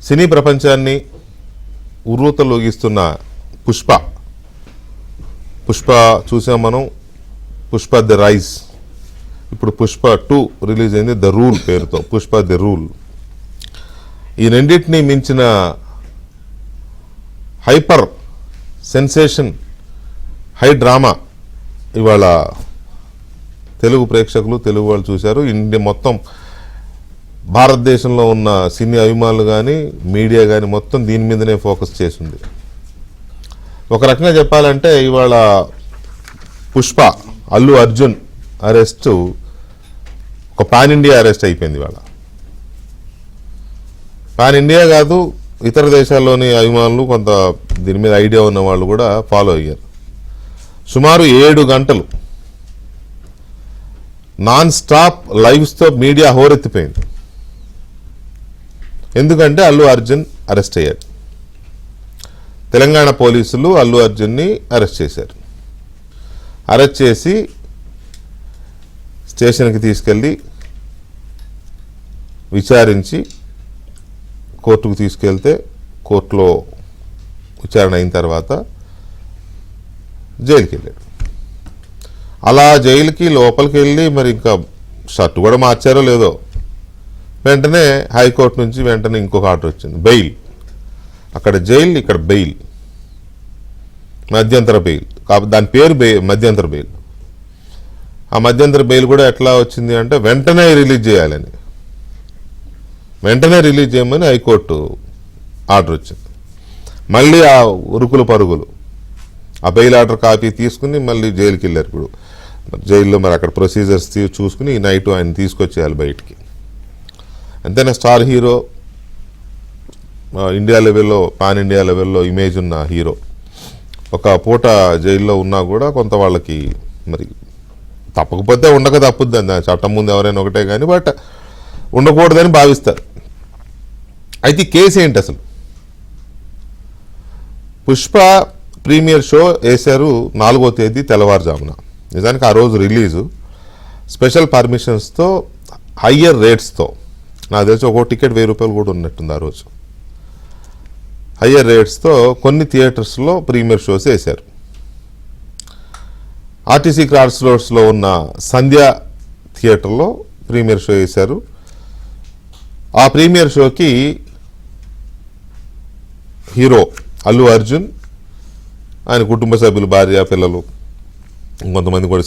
సినీ ప్రపంచాన్ని ఉర్రూతలూగిస్తున్న పుష్ప చూసాం మనం. Pushpa the rise. ఇప్పుడు పుష్ప 2 రిలీజ్ అయింది ద రూల్ పేరుతో. Pushpa the rule. ఈ రెండింటినీ మించిన హైపర్ సెన్సేషన్ హై డ్రామా ఇవాళ తెలుగు ప్రేక్షకులు, తెలుగు వాళ్ళు చూశారు. ఇండియా మొత్తం భారతదేశంలో ఉన్న సినీ అభిమానులు కానీ మీడియా కానీ మొత్తం దీని మీదనే ఫోకస్ చేసింది. ఒక రకంగా చెప్పాలంటే ఇవాళ పుష్ప అల్లు అర్జున్ అరెస్ట్ ఒక పాన్ ఇండియా అరెస్ట్ అయిపోయింది. ఇవాళ పాన్ ఇండియా కాదు, ఇతర దేశాల్లోని అభిమానులు కొంత దీని మీద ఐడియా ఉన్న వాళ్ళు కూడా ఫాలో అయ్యారు. సుమారు 7 గంటలు నాన్ స్టాప్ లైవ్స్తో మీడియా హోరెత్తిపోయింది. ఎందుకంటే అల్లు అర్జున్ అరెస్ట్ అయ్యాడు. తెలంగాణ పోలీసులు అల్లు అర్జున్ని అరెస్ట్ చేశారు. అరెస్ట్ చేసి స్టేషన్కి తీసుకెళ్ళి విచారించి కోర్టుకు తీసుకెళ్తే కోర్టులో విచారణ అయిన తర్వాత జైలుకి వెళ్ళాడు. అలా జైలుకి లోపలికి వెళ్ళి మరి ఇంకా షర్ట్ కూడా మార్చారో లేదో వెంటనే హైకోర్టు నుంచి వెంటనే ఇంకొక ఆర్డర్ వచ్చింది, బెయిల్. అక్కడ జైలు, ఇక్కడ బెయిల్, మధ్యంతర బెయిల్. కాబట్టి దాని పేరు మధ్యంతర బెయిల్. ఆ మధ్యంతర బెయిల్ కూడా ఎట్లా వచ్చింది అంటే వెంటనే రిలీజ్ చేయాలని, వెంటనే రిలీజ్ చేయమని హైకోర్టు ఆర్డర్ వచ్చింది. మళ్ళీ ఆ ఉరుకులు పరుగులు ఆ బెయిల్ ఆర్డర్ కాపీ తీసుకుని మళ్ళీ జైలుకి వెళ్ళారు. ఇప్పుడు జైల్లో మరి అక్కడ ప్రొసీజర్స్ చూసుకుని ఈ నైట్ ఆయన తీసుకొచ్చేయాలి బయటికి. అంతేనా, స్టార్ హీరో, ఇండియా లెవెల్లో పాన్ ఇండియా లెవెల్లో ఇమేజ్ ఉన్న హీరో ఒక పూట జైల్లో ఉన్నా కూడా కొంత వాళ్ళకి మరి తప్పకపోతే ఉండక తప్పుద్ది, చట్టం ముందు ఎవరైనా ఒకటే కానీ బట్ ఉండకూడదని భావిస్తారు. అయితే కేసు ఏంటి అసలు? పుష్ప ప్రీమియర్ షో వేశారు 4వ తేదీ తెల్లవారుజామున. నిజానికి ఆ రోజు రిలీజు స్పెషల్ పర్మిషన్స్తో హయ్యర్ రేట్స్తో, నాకు తెలిసి ఒక్కో టికెట్ 1000 రూపాయలు కూడా ఉన్నట్టుంది ఆ రోజు. హయ్యర్ రేట్స్తో కొన్ని థియేటర్స్లో ప్రీమియర్ షోస్ వేశారు. ఆర్టీసీ క్రాస్ రోడ్స్లో ఉన్న సంధ్య థియేటర్లో ప్రీమియర్ షో వేశారు. ఆ ప్రీమియర్ షోకి హీరో అల్లు అర్జున్, ఆయన కుటుంబ సభ్యులు, భార్య, పిల్లలు, ఇంకొంతమంది కూడా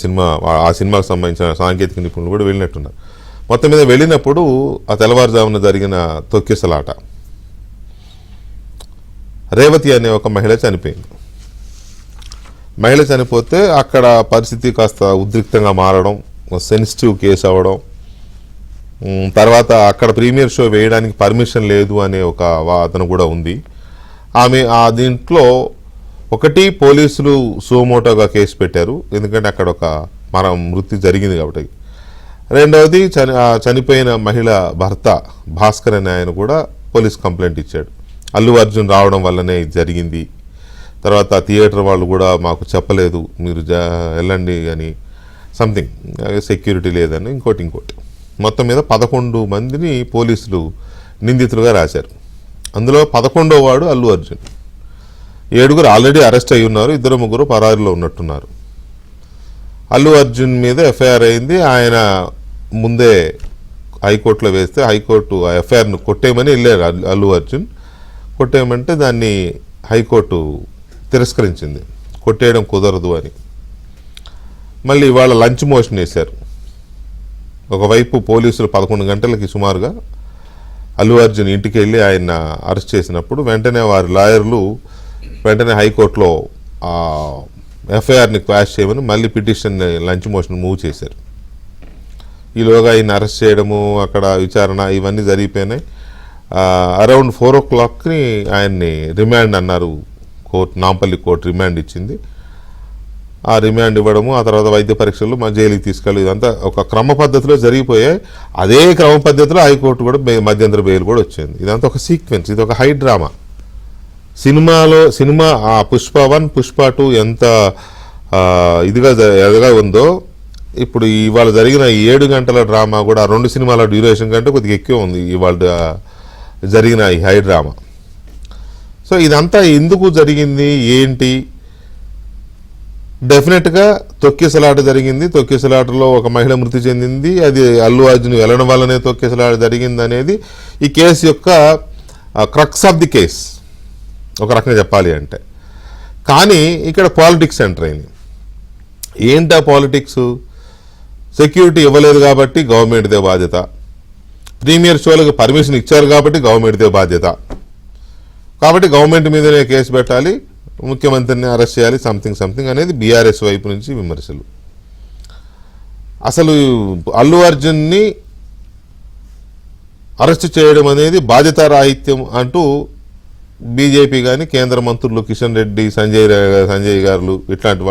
ఆ సినిమాకు సంబంధించిన సాంకేతిక నిపుణులు కూడా వెళ్ళినట్టున్నారు. మొత్తం మీద వెళ్ళినప్పుడు ఆ తెల్లవారుజామున జరిగిన తొక్కిసలాట, రేవతి అనే ఒక మహిళ చనిపోయింది. మహిళ చనిపోతే అక్కడ పరిస్థితి కాస్త ఉద్రిక్తంగా మారడం, సెన్సిటివ్ కేసు అవ్వడం, తర్వాత అక్కడ ప్రీమియర్ షో వేయడానికి పర్మిషన్ లేదు అనే ఒక వాదన కూడా ఉంది. ఆమె దీంట్లో ఒకటి పోలీసులు సుమోటోగా కేసు పెట్టారు, ఎందుకంటే అక్కడ ఒక మృతి జరిగింది కాబట్టి. రెండవది చనిపోయిన మహిళ భర్త భాస్కర్ అనే ఆయన కూడా పోలీస్ కంప్లైంట్ ఇచ్చాడు, అల్లు అర్జున్ రావడం వల్లనే ఇది జరిగింది, తర్వాత థియేటర్ వాళ్ళు కూడా మాకు చెప్పలేదు, మీరు వెళ్ళండి అని సంథింగ్, సెక్యూరిటీ లేదని ఇంకోటి. మొత్తం మీద 11 మందిని పోలీసులు నిందితులుగా రాశారు. అందులో 11వ వాడు అల్లు అర్జున్. 7 ఆల్రెడీ అరెస్ట్ అయి ఉన్నారు, 2-3 పరారీలో ఉన్నట్టున్నారు. అల్లు అర్జున్ మీద ఎఫ్ఐఆర్ అయింది. ఆయన ముందే హైకోర్టులో వేస్తే హైకోర్టు ఆ ఎఫ్ఐఆర్ను కొట్టేయమని వెళ్ళారు. అల్లు అర్జున్ కొట్టేయమంటే దాన్ని హైకోర్టు తిరస్కరించింది, కొట్టేయడం కుదరదు అని. మళ్ళీ ఇవాళ లంచ్ మోషన్ వేశారు. ఒకవైపు పోలీసులు 11 గంటలకి సుమారుగా అల్లు అర్జున్ ఇంటికి వెళ్ళి ఆయన అరెస్ట్ చేసినప్పుడు వెంటనే వారి లాయర్లు వెంటనే హైకోర్టులో ఎఫ్ఐఆర్ని క్వాష్ చేయమని మళ్ళీ పిటిషన్ లంచ్ మోషన్ మూవ్ చేశారు. ఈలోగా ఆయన అరెస్ట్ చేయడము, అక్కడ విచారణ ఇవన్నీ జరిగిపోయినాయి. అరౌండ్ 4 o'clockని ఆయన్ని రిమాండ్ అన్నారు కోర్టు, నాంపల్లి కోర్టు రిమాండ్ ఇచ్చింది. ఆ రిమాండ్ ఇవ్వడము, ఆ తర్వాత వైద్య పరీక్షలు, మా జైలుకి తీసుకెళ్ళి, ఇదంతా ఒక క్రమ పద్ధతిలో జరిగిపోయాయి. అదే క్రమ పద్ధతిలో హైకోర్టు కూడా మధ్యంతర బెయిల్ కూడా వచ్చింది. ఇదంతా ఒక సీక్వెన్స్, ఇది ఒక high drama. Cinema Pushpa 1, Pushpa 2 ఎంత ఇదిగా ఉందో ఇప్పుడు ఇవాళ జరిగిన 7 గంటల డ్రామా కూడా 2 సినిమాల డ్యూరేషన్ కంటే కొద్దిగా ఎక్కువ ఉంది ఇవాళ జరిగిన ఈ హైడ్రామా. సో ఇదంతా ఎందుకు జరిగింది ఏంటి? డెఫినెట్గా తొక్కిసలాట జరిగింది. తొక్కిసలాటలో ఒక మహిళ మృతి చెందింది. అది అల్లు అర్జున్ వెళ్ళడం వల్లనే తొక్కిసలాట జరిగింది అనేది ఈ కేసు యొక్క క్రక్స్ ఆఫ్ ది కేస్ ఒక రకంగా చెప్పాలి అంటే. కానీ ఇక్కడ పాలిటిక్స్ ఎంటర్ అయింది. ఏంటా పాలిటిక్స్? సెక్యూరిటీ ఇవ్వలేదు కాబట్టి గవర్నమెంట్దే బాధ్యత, ప్రీమియర్ షోలకు పర్మిషన్ ఇచ్చారు కాబట్టి గవర్నమెంట్దే బాధ్యత, కాబట్టి గవర్నమెంట్ మీదనే కేసు పెట్టాలి, ముఖ్యమంత్రిని అరెస్ట్ చేయాలి, సంథింగ్ అనేది బీఆర్ఎస్ వైపు నుంచి విమర్శలు. అసలు అల్లు అర్జున్ని అరెస్ట్ చేయడం అనేది బాధ్యతారాహిత్యం అంటూ బీజేపీ కానీ కేంద్ర మంత్రులు కిషన్ రెడ్డి, సంజయ్ గారు ఇట్లాంటి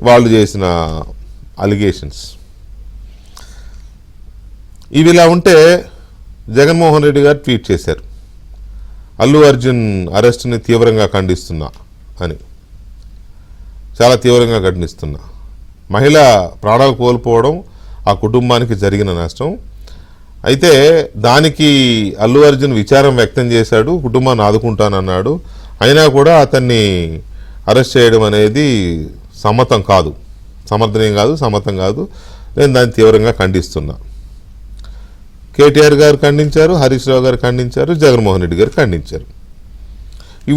వాళ్ళు చేసిన అలిగేషన్స్ ఇవి ఇలా ఉంటే జగన్మోహన్ రెడ్డి గారు ట్వీట్ చేశారు, అల్లు అర్జున్ అరెస్ట్ని తీవ్రంగా ఖండిస్తున్నా అని. చాలా తీవ్రంగా ఖండిస్తున్నా. మహిళ ప్రాణాలు కోల్పోవడం ఆ కుటుంబానికి జరిగిన నష్టం. అయితే దానికి అల్లు అర్జున్ విచారం వ్యక్తం చేశాడు, కుటుంబాన్ని ఆదుకుంటానన్నాడు. అయినా కూడా అతన్ని అరెస్ట్ చేయడం అనేది సమ్మతం కాదు, సమర్థనీయం కాదు, సమ్మతం కాదు. నేను దాన్ని తీవ్రంగా ఖండిస్తున్నా. కేటీఆర్ గారు ఖండించారు, హరీష్ రావు గారు ఖండించారు, జగన్మోహన్ రెడ్డి గారు ఖండించారు.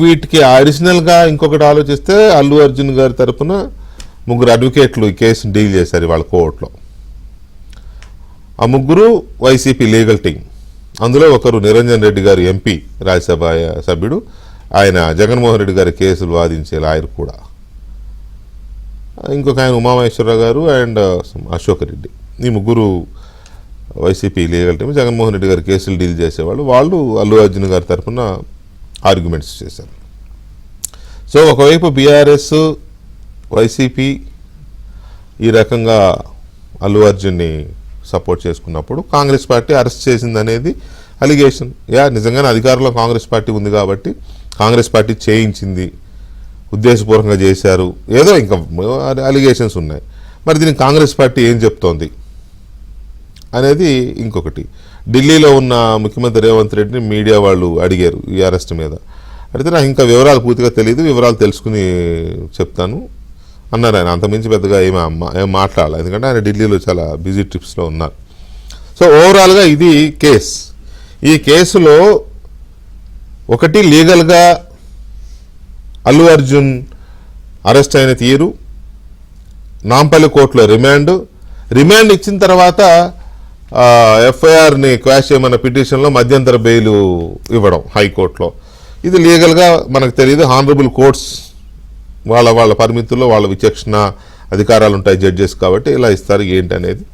వీటికి అడిషనల్గా ఇంకొకటి ఆలోచిస్తే అల్లు అర్జున్ గారి తరఫున 3 అడ్వకేట్లు ఈ కేసును డీల్ చేశారు వాళ్ళ కోర్టులో. ఆ 3 వైసీపీ లీగల్ టీం. అందులో ఒకరు నిరంజన్ రెడ్డి గారు ఎంపీ, రాజ్యసభ సభ్యుడు, ఆయన జగన్మోహన్ రెడ్డి గారి కేసులు వాదించే లాయర్ కూడా. ఇంకొక ఆయన ఉమామహేశ్వరరావు గారు అండ్ అశోక్ రెడ్డి. ఈ 3 YCP legal team Jaganmohan Reddy గారి కేసులు డీల్ చేసేవాళ్ళు. వాళ్ళు అల్లు అర్జున్ గారి తరఫున ఆర్గ్యుమెంట్స్ చేశారు. సో ఒకవైపు బీఆర్ఎస్, వైసీపీ ఈ రకంగా అల్లు అర్జున్ని సపోర్ట్ చేసుకున్నప్పుడు కాంగ్రెస్ పార్టీ అరెస్ట్ చేసింది అనేది అలిగేషన్. నిజంగానే అధికారంలో కాంగ్రెస్ పార్టీ ఉంది కాబట్టి కాంగ్రెస్ పార్టీ చేయించింది, ఉద్దేశపూర్వకంగా చేశారు, ఏదో ఇంకా అలిగేషన్స్ ఉన్నాయి. మరి దీనికి కాంగ్రెస్ పార్టీ ఏం చెప్తోంది అనేది ఇంకొకటి. ఢిల్లీలో ఉన్న ముఖ్యమంత్రి రేవంత్ రెడ్డిని మీడియా వాళ్ళు అడిగారు ఈ అరెస్ట్ మీద. అడిగితే నాకు ఇంకా వివరాలు పూర్తిగా తెలియదు, వివరాలు తెలుసుకుని చెప్తాను అన్నారు ఆయన. అంతమించి పెద్దగా ఏం మాట్లాడాలి, ఎందుకంటే ఆయన ఢిల్లీలో చాలా బిజీ ట్రిప్స్లో ఉన్నారు. సో ఓవరాల్గా ఇది కేస్. ఈ కేసులో ఒకటి లీగల్గా అల్లు అర్జున్ అరెస్ట్ అయిన తీరు, నాంపల్లి కోర్టులో రిమాండ్ ఇచ్చిన తర్వాత ఎఫ్ఐఆర్ని క్వాష్ చేయమన్న పిటిషన్లో మధ్యంతర బెయిల్ ఇవ్వడం హైకోర్టులో. ఇది లీగల్గా మనకు తెలియదు. హానరబుల్ కోర్ట్స్ వాళ్ళ పరిమితుల్లో వాళ్ళ విచక్షణ అధికారాలు ఉంటాయి జడ్జెస్, కాబట్టి ఇలా ఇస్తారు ఏంటి అనేది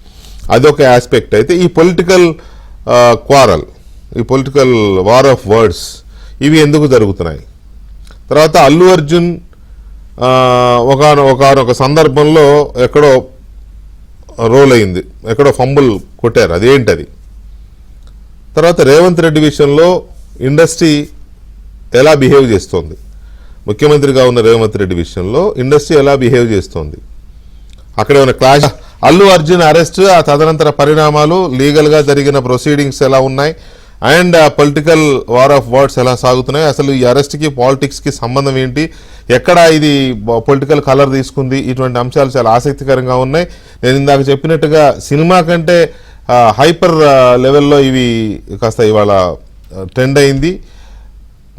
అదొక ఆస్పెక్ట్. అయితే ఈ పొలిటికల్ క్వారల్, ఈ పొలిటికల్ వార్ ఆఫ్ వర్డ్స్ ఇవి ఎందుకు జరుగుతున్నాయి? తర్వాత అల్లు అర్జున్ ఒక సందర్భంలో ఎక్కడో రోల్ అయింది, ఎక్కడో ఫంబుల్ కొట్టారు, అదేంటది? తర్వాత రేవంత్ రెడ్డి విషయంలో ఇండస్ట్రీ ఎలా బిహేవ్ చేస్తోంది, ముఖ్యమంత్రిగా ఉన్న రేవంత్ రెడ్డి విషయంలో ఇండస్ట్రీ ఎలా బిహేవ్ చేస్తోంది, అక్కడ ఏమైనా క్లాష్? అల్లు అర్జున్ అరెస్ట్, ఆ తదనంతర పరిణామాలు, లీగల్గా జరిగిన ప్రొసీడింగ్స్ ఎలా ఉన్నాయి, and political war of words ఎలా సాగుతున్నాయి, అసలు ఈ అరెస్ట్కి పాలిటిక్స్కి సంబంధం ఏంటి, ఎక్కడ ఇది పొలిటికల్ కలర్ తీసుకుంది, ఇటువంటి అంశాలు చాలా ఆసక్తికరంగా ఉన్నాయి. నేను ఇందాక చెప్పినట్టుగా సినిమా కంటే హైపర్ లెవెల్లో ఇవి కాస్త ఇవాళ ట్రెండ్ అయింది.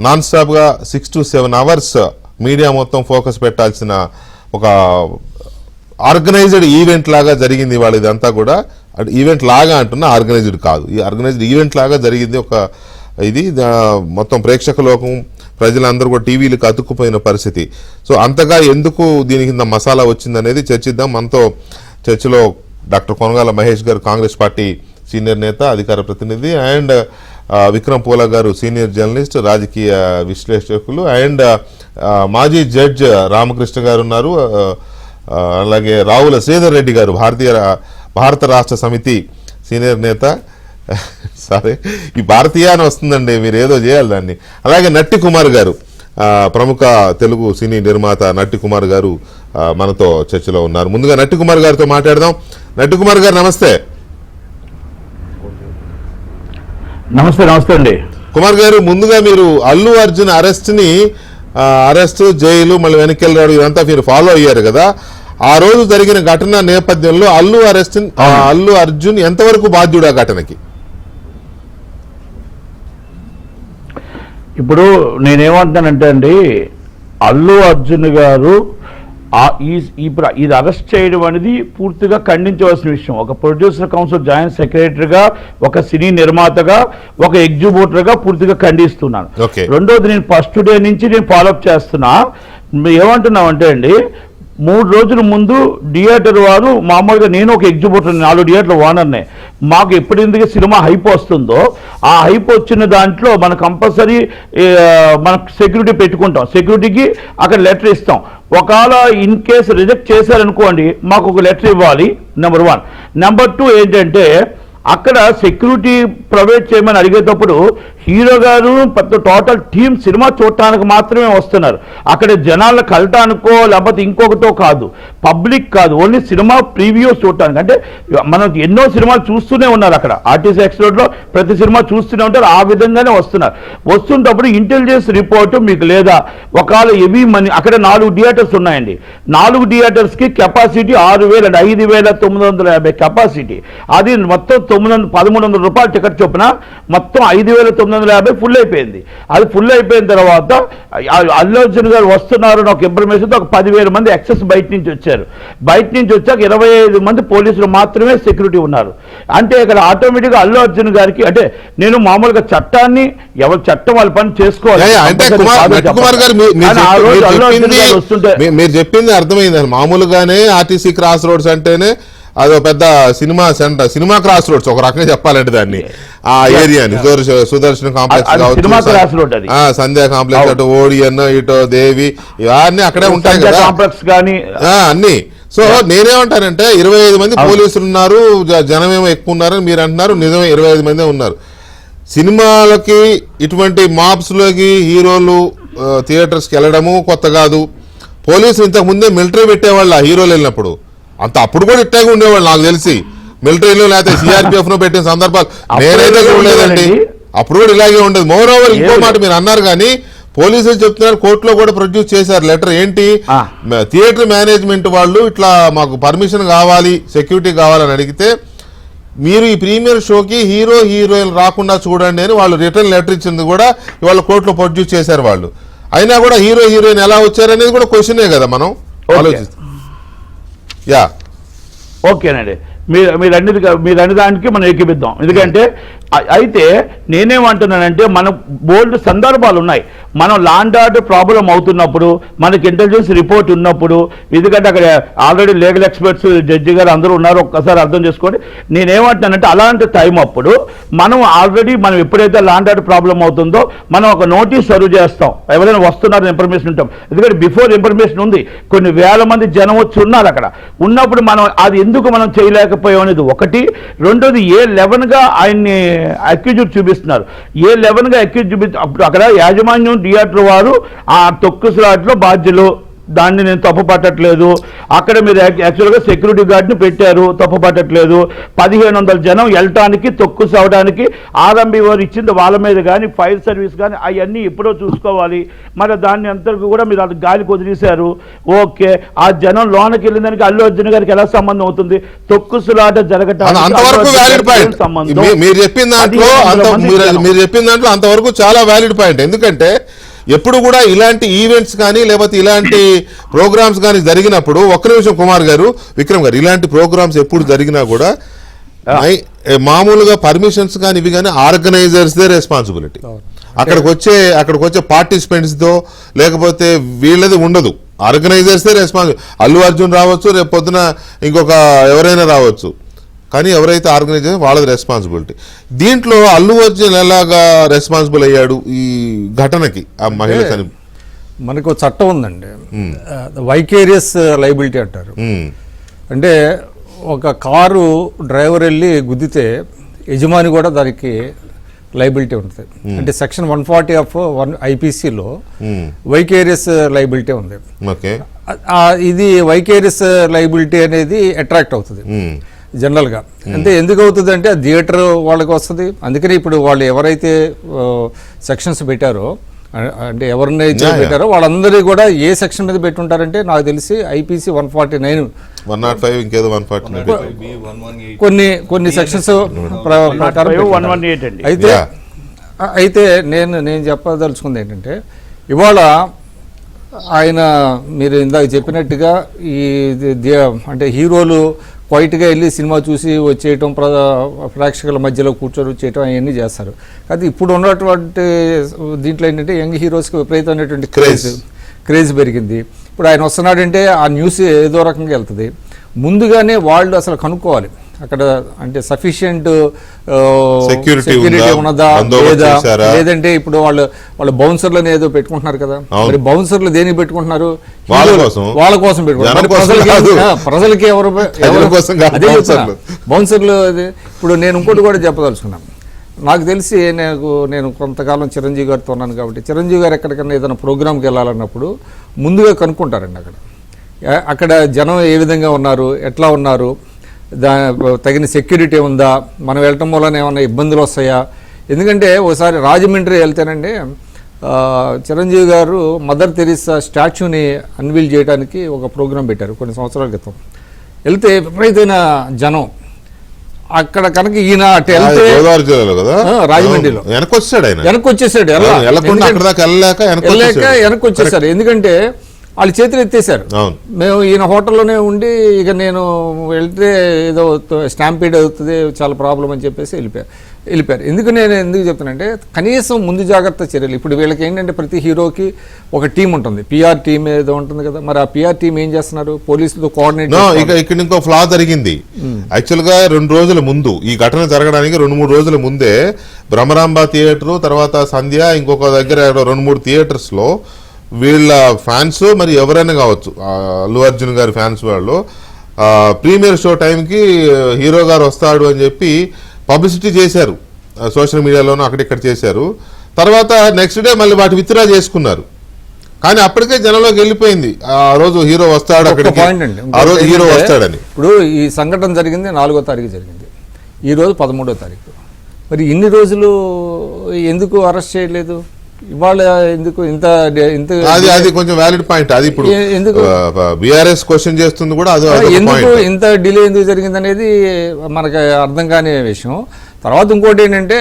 నాన్ స్టాప్గా 6 to 7 hours మీడియా మొత్తం ఫోకస్ పెట్టాల్సిన ఒక ఆర్గనైజ్డ్ ఈవెంట్ లాగా జరిగింది ఇవాళ. ఇదంతా కూడా ఈవెంట్ లాగా అంటున్నా, ఆర్గనైజ్డ్ కాదు. ఈ ఆర్గనైజ్డ్ ఈవెంట్ లాగా జరిగింది ఒక ఇది. మొత్తం ప్రేక్షక లోకం, ప్రజలందరూ కూడా టీవీలకు అతుక్కుపోయిన పరిస్థితి. సో అంతగా ఎందుకు దీని కింద మసాలా వచ్చిందనేది చర్చిద్దాం. మనతో చర్చలో డాక్టర్ కొనగాల మహేష్ గారు, కాంగ్రెస్ పార్టీ సీనియర్ నేత, అధికార ప్రతినిధి, అండ్ విక్రమ్ పోలా గారు, సీనియర్ జర్నలిస్ట్, రాజకీయ విశ్లేషకులు, అండ్ మాజీ జడ్జ్ రామకృష్ణ గారు ఉన్నారు. అలాగే రావుల శ్రీధర్ రెడ్డి గారు, భారత రాష్ట్ర సమితి సీనియర్ నేత. సరే, ఈ భారతీయ అని వస్తుందండి, మీరు ఏదో చేయాలి దాన్ని. అలాగే నట్టి కుమార్ గారు, ప్రముఖ తెలుగు సినీ నిర్మాత నట్టి కుమార్ గారు మనతో చర్చలో ఉన్నారు. ముందుగా నట్టి కుమార్ గారితో మాట్లాడదాం. నట్టి కుమార్ గారు నమస్తే. నమస్తే. నమస్తే అండి. కుమార్ గారు, ముందుగా మీరు అల్లు అర్జున్ అరెస్ట్, జైలు, మళ్ళీ వెనక్కి రావడం ఇదంతా మీరు ఫాలో అయ్యారు కదా. ఆ రోజు జరిగిన ఘటన నేపథ్యంలో అల్లు అర్జున్ ఎంతవరకు బాధ్యుడు ఆ ఘటనకి? ఇప్పుడు నేనేమంటున్నానంటే అండి, అల్లు అర్జున్ గారు ఇప్పుడు ఇది అరెస్ట్ చేయడం అనేది పూర్తిగా ఖండించవలసిన విషయం. ఒక ప్రొడ్యూసర్ కౌన్సిల్ జాయింట్ సెక్రటరీగా, ఒక సినీ నిర్మాతగా, ఒక ఎగ్జిబ్యూటర్గా పూర్తిగా ఖండిస్తున్నాను. రెండోది, నేను ఫస్ట్ డే నుంచి నేను ఫాలోఅప్ చేస్తున్నా. ఏమంటున్నామంటే అండి, 3 రోజుల ముందు థియేటర్ వారు మామూలుగా, నేను ఒక ఎగ్జిబ్యూటర్, 4 థియేటర్ల ఓనర్నే, మాకు ఎప్పుడెందుకు సినిమా హైప్ వస్తుందో ఆ హైప్ వచ్చిన దాంట్లో మనం కంపల్సరీ మనం సెక్యూరిటీ పెట్టుకుంటాం. సెక్యూరిటీకి అక్కడ లెటర్ ఇస్తాం. ఒకవేళ ఇన్ కేసు రిజెక్ట్ చేశారనుకోండి, మాకు ఒక లెటర్ ఇవ్వాలి, నెంబర్ 1. నెంబర్ 2 ఏంటంటే, అక్కడ సెక్యూరిటీ ప్రొవైడ్ చేయమని అడిగేటప్పుడు హీరో గారు టోటల్ టీమ్ సినిమా చూడటానికి మాత్రమే వస్తున్నారు. అక్కడ జనాలను కలటానికో లేకపోతే ఇంకొకటో కాదు, పబ్లిక్ కాదు, ఓన్లీ సినిమా ప్రీవ్యూస్ చూడటానికి. అంటే మనం ఎన్నో సినిమాలు చూస్తూనే ఉన్నారు అక్కడ, ఆర్టీసీ ఎక్స్ రోడ్లో ప్రతి సినిమా చూస్తూనే ఉంటారు. ఆ విధంగానే వస్తున్నారు. వస్తుంటప్పుడు ఇంటెలిజెన్స్ రిపోర్టు మీకు లేదా, ఒకవేళ హెవీ మనీ, అక్కడ 4 థియేటర్స్ ఉన్నాయండి. 4 థియేటర్స్కి కెపాసిటీ 6,000 అండి, 5,950 కెపాసిటీ. అది మొత్తం 1,300 రూపాయలు టికెట్ చొప్పున మొత్తం 5,950 ఫుల్ అయిపోయింది. అది ఫుల్ అయిపోయిన తర్వాత అల్లు అర్జున్ గారు వస్తున్నారు ఒక ఇన్ఫర్మేషన్తో ఒక 10,000 మంది ఎక్సెస్ బయట నుంచి వచ్చారు. బయట నుంచి వచ్చాక 25 మంది పోలీసులు మాత్రమే సెక్యూరిటీ ఉన్నారు. అంటే ఇక్కడ ఆటోమేటిక్గా అల్లు అర్జున్ గారికి, అంటే నేను మామూలుగా చట్టాన్ని ఎవరు చట్టం వాళ్ళ పని చేసుకోవాలి. మీరు చెప్పింది అర్థమైంది. మామూలుగానే ఆర్టీసీ క్రాస్ రోడ్స్ అంటేనే అదో పెద్ద సినిమా క్రాస్ రోడ్స్ ఒక రకంగా చెప్పాలంటే దాన్ని, ఆ ఏరియాని సుదర్శన్ కాంప్లెక్స్ కావచ్చు, సంధ్యా కాంప్లెక్స్, అటు ఓడియన్, ఇటు దేవి, ఇవన్నీ అక్కడే ఉంటాయి కదా అన్ని. సో నేనేమంటానంటే 25 మంది పోలీసులు ఉన్నారు, జనమేమో ఎక్కువ ఉన్నారని మీరు అంటున్నారు. నిజమే, 25 మందే ఉన్నారు. సినిమాలకి ఇటువంటి మాప్స్ లోకి హీరోలు థియేటర్స్కి వెళ్ళడము కొత్త కాదు. పోలీసులు ఇంతకు ముందే మిలిటరీ పెట్టేవాళ్ళు హీరోలు వెళ్ళినప్పుడు, అంత అప్పుడు కూడా ఇట్టాగే ఉండేవాళ్ళు నాకు తెలిసి. మిలిటరీలో లేకపోతే సిఆర్పిఎఫ్ లో పెట్టిన సందర్భాలు నేనైతే చూడలేదండి. అప్పుడు కూడా ఇలాగే ఉండేది. మోర్ ఓవర్ ఇంకో మాట మీరు అన్నారు కానీ పోలీసులు చెప్తున్నారు, కోర్టులో కూడా ప్రొడ్యూస్ చేశారు లెటర్. ఏంటి, థియేటర్ మేనేజ్మెంట్ వాళ్ళు ఇట్లా మాకు పర్మిషన్ కావాలి, సెక్యూరిటీ కావాలని అడిగితే మీరు ఈ ప్రీమియర్ షోకి హీరోయిన్ రాకుండా చూడండి అని వాళ్ళు రిటర్న్ లెటర్ ఇచ్చింది కూడా ఇవాళ కోర్టులో ప్రొడ్యూస్ చేశారు వాళ్ళు. అయినా కూడా హీరోయిన్ ఎలా వచ్చారనేది కూడా క్వశ్చనే కదా మనం ఆలోచిస్తాం. ఓకేనండి, మీరు అన్ని దానికి మనం ఏకీపిద్దాం. ఎందుకంటే అయితే నేనేమంటున్నానంటే, మన బోల్డ్ సందర్భాలు ఉన్నాయి. మనం ల్యాండ్ ఆర్డర్ ప్రాబ్లం అవుతున్నప్పుడు, మనకి ఇంటెలిజెన్స్ రిపోర్ట్ ఉన్నప్పుడు, ఎందుకంటే అక్కడ ఆల్రెడీ లీగల్ ఎక్స్పర్ట్స్, జడ్జి గారు అందరూ ఉన్నారు, ఒక్కసారి అర్థం చేసుకోండి. నేనేమంటున్నానంటే, అలాంటి టైం అప్పుడు మనం మనం ఎప్పుడైతే ల్యాండ్ ఆర్డర్ ప్రాబ్లం అవుతుందో మనం ఒక నోటీస్ సర్వ్ చేస్తాం, ఎవరైనా వస్తున్నారని ఇన్ఫర్మేషన్ ఉంటాం. ఎందుకంటే బిఫోర్ ఇన్ఫర్మేషన్ ఉంది, కొన్ని వేల మంది జనం వచ్చి ఉన్నారు అక్కడ. ఉన్నప్పుడు మనం అది ఎందుకు మనం చేయలేకపోయాం అనేది ఒకటి. రెండోది, A11గా ఆయన్ని అక్యూజ్డ్ చూపిస్తున్నారు. A11గా అక్యూజ్ అప్పుడు అక్కడ యాజమాన్యం థియేటర్ వారు ఆ తొక్కుసలాట్లో బాధ్యులు, దాన్ని నేను తప్పు పట్టట్లేదు. అక్కడ మీరు యాక్చువల్గా సెక్యూరిటీ గార్డ్ని పెట్టారు, తప్పు పట్టట్లేదు. 1,500 జనం వెళ్ళటానికి, తొక్కుసవడానికి ఆర్ఎంబీ వారు ఇచ్చింది వాళ్ళ మీద కానీ, ఫైర్ సర్వీస్ కానీ అవన్నీ ఎప్పుడో చూసుకోవాలి. మరి దాన్ని అంతకు కూడా మీరు అది గాలికి వదిలేశారు. ఓకే, ఆ జనం లోనకి వెళ్ళిన దానికి అల్లు అర్జున్ గారికి ఎలా సంబంధం అవుతుంది? తొక్కుసులాట జరగటానికి సంబంధం. మీరు చెప్పిన దాంట్లో అంతవరకు చాలా వ్యాలిడ్ పాయింట్. ఎందుకంటే ఎప్పుడు కూడా ఇలాంటి ఈవెంట్స్ కానీ లేకపోతే ఇలాంటి ప్రోగ్రామ్స్ కానీ జరిగినప్పుడు, ఒక్క నిమిషం కుమార్ గారు, విక్రమ్ గారు, ఇలాంటి ప్రోగ్రామ్స్ ఎప్పుడు జరిగినా కూడా మామూలుగా పర్మిషన్స్ కానీ ఇవి కానీ ఆర్గనైజర్స్దే రెస్పాన్సిబిలిటీ. అక్కడికి వచ్చే పార్టిసిపెంట్స్తో లేకపోతే వీళ్ళది ఉండదు, ఆర్గనైజర్స్దే రెస్పాన్సిబిలిటీ. అల్లు అర్జున్ రావచ్చు, రేపు పొద్దున ఇంకొక ఎవరైనా రావచ్చు, కానీ ఎవరైతే ఆర్గనైజ్ వాళ్ళది రెస్పాన్సిబిలిటీ. దీంట్లో అల్లు అర్జున్ ఎలాగా రెస్పాన్సిబుల్ అయ్యాడు ఈ ఘటనకి? ఆ మహిళ మనకు చట్టం ఉందండి, వైకేరియస్ లైబిలిటీ అంటారు. అంటే ఒక కారు డ్రైవర్ వెళ్ళి గుద్దితే యజమాని కూడా దానికి లైబిలిటీ ఉంటుంది. అంటే సెక్షన్ 140 ఆఫ్ IPCలో వైకేరియస్ లైబిలిటీ ఉంది. ఇది వైకేరియస్ లైబిలిటీ అనేది అట్రాక్ట్ అవుతుంది. జనరల్గా. అంటే ఎందుకు అవుతుంది అంటే థియేటర్ వాళ్ళకి వస్తుంది. అందుకని ఇప్పుడు వాళ్ళు ఎవరైతే సెక్షన్స్ పెట్టారో, అంటే ఎవరినైతే పెట్టారో వాళ్ళందరూ కూడా ఏ సెక్షన్ మీద పెట్టుంటారంటే నాకు తెలిసి ఐపీసీ 149 105 ఇంకేదో 149 కొన్ని సెక్షన్స్ ప్రకారం 118 అండి. అయితే నేను చెప్పదలుచుకుంది ఏంటంటే, ఇవాళ ఆయన మీరు ఇందాక చెప్పినట్టుగా అంటే హీరోలు క్వైట్గా వెళ్ళి సినిమా చూసి వచ్చేయటం, ప్రేక్షకుల మధ్యలో కూర్చొని వచ్చేయటం అవన్నీ చేస్తారు. కానీ ఇప్పుడు ఉన్నటువంటి దీంట్లో ఏంటంటే యంగ్ హీరోస్కి విపరీతమైనటువంటి క్రేజ్ పెరిగింది. ఇప్పుడు ఆయన వస్తున్నాడంటే ఆ న్యూస్ ఏదో రకంగా వెళ్తుంది. ముందుగానే వాళ్ళు అసలు కనుక్కోవాలి అక్కడ, అంటే సఫిషియంట్ సెక్యూరిటీ ఉన్నదా లేదా, లేదంటే ఇప్పుడు వాళ్ళు బౌన్సర్లను ఏదో పెట్టుకుంటున్నారు కదా, మరి బౌన్సర్లు దేనికి పెట్టుకుంటున్నారు? వాళ్ళ కోసం పెట్టుకుంటారు. ప్రజలకి ఎవరు అదే చెప్తున్నా, బౌన్సర్లు. ఇప్పుడు నేను ఇంకోటి కూడా చెప్పదలుచుకున్నాను. నాకు తెలిసి నేను కొంతకాలం చిరంజీవి గారితో ఉన్నాను కాబట్టి, చిరంజీవి గారు ఎక్కడికన్నా ఏదైనా ప్రోగ్రామ్కి వెళ్ళాలన్నప్పుడు ముందుగా కనుక్కుంటారండి అక్కడ జనం ఏ విధంగా ఉన్నారు, ఎట్లా ఉన్నారు, తగిన సెక్యూరిటీ ఉందా, మనం వెళ్ళటం వలన ఏమన్నా ఇబ్బందులు వస్తాయా. ఎందుకంటే ఒకసారి రాజమండ్రి వెళ్తేనండి, చిరంజీవి గారు మదర్ తెరీసా స్టాచ్యూని అన్వీల్ చేయడానికి ఒక ప్రోగ్రాం పెట్టారు కొన్ని సంవత్సరాల క్రితం. వెళ్తే విపరీతమైన జనం. అక్కడ కనుక ఈయన అటు వెళ్తే రాజమండ్రిలో వెనక్కి వచ్చేసాడు, వెనక్కి వచ్చేసారు. ఎందుకంటే వాళ్ళు చేతులు ఎత్తేసారు. మేము ఈయన హోటల్లోనే ఉండి ఇక నేను వెళ్తే ఏదో స్టాంపీడ్ అవుతుంది, చాలా ప్రాబ్లం అని చెప్పేసి వెళ్ళిపోయారు. ఎందుకు చెప్తానంటే, కనీసం ముందు జాగ్రత్త చర్యలు. ఇప్పుడు వీళ్ళకి ఏంటంటే ప్రతి హీరోకి ఒక టీం ఉంటుంది, పిఆర్ టీం ఏదో ఉంటుంది కదా, మరి ఆ పిఆర్ టీం ఏం చేస్తున్నారు? పోలీసులతో కోఆర్డినేట్. ఇక్కడ ఇంకో ఫ్లా జరిగింది. యాక్చువల్ గా 2 రోజుల ముందు, ఈ ఘటన జరగడానికి 2-3 రోజుల ముందే భ్రమరాంబ థియేటర్, తర్వాత సంధ్య, ఇంకొక దగ్గర 2-3 థియేటర్స్ లో వీళ్ళ ఫ్యాన్స్, మరి ఎవరైనా కావచ్చు, అల్లు అర్జున్ గారి ఫ్యాన్స్ వాళ్ళు ప్రీమియర్ షో టైంకి హీరో గారు వస్తాడు అని చెప్పి పబ్లిసిటీ చేశారు, సోషల్ మీడియాలోనూ అక్కడిక్కడ చేశారు. తర్వాత నెక్స్ట్ డే మళ్ళీ వాటి విత్డ్రా చేసుకున్నారు. కానీ అప్పటికే జనంలోకి వెళ్ళిపోయింది ఆ రోజు హీరో వస్తాడు, అక్కడికి ఆ రోజు హీరో వస్తాడని. ఇప్పుడు ఈ సంఘటన జరిగింది 4వ తారీఖు జరిగింది, ఈ రోజు 13వ తారీఖు. మరి ఇన్ని రోజులు ఎందుకు అరెస్ట్ చేయలేదు? ఇవాళ ఎందుకు ఇంత అది కొంచెం వ్యాలిడ్ పాయింట్. అది ఇప్పుడు ఎందుకు బీఆర్ఎస్ క్వశ్చన్ చేస్తుంది కూడా, అది ఎందుకు ఇంత డిలే ఎందుకు జరిగింది అనేది మనకు అర్థం కాని విషయం. తర్వాత ఇంకోటి ఏంటంటే,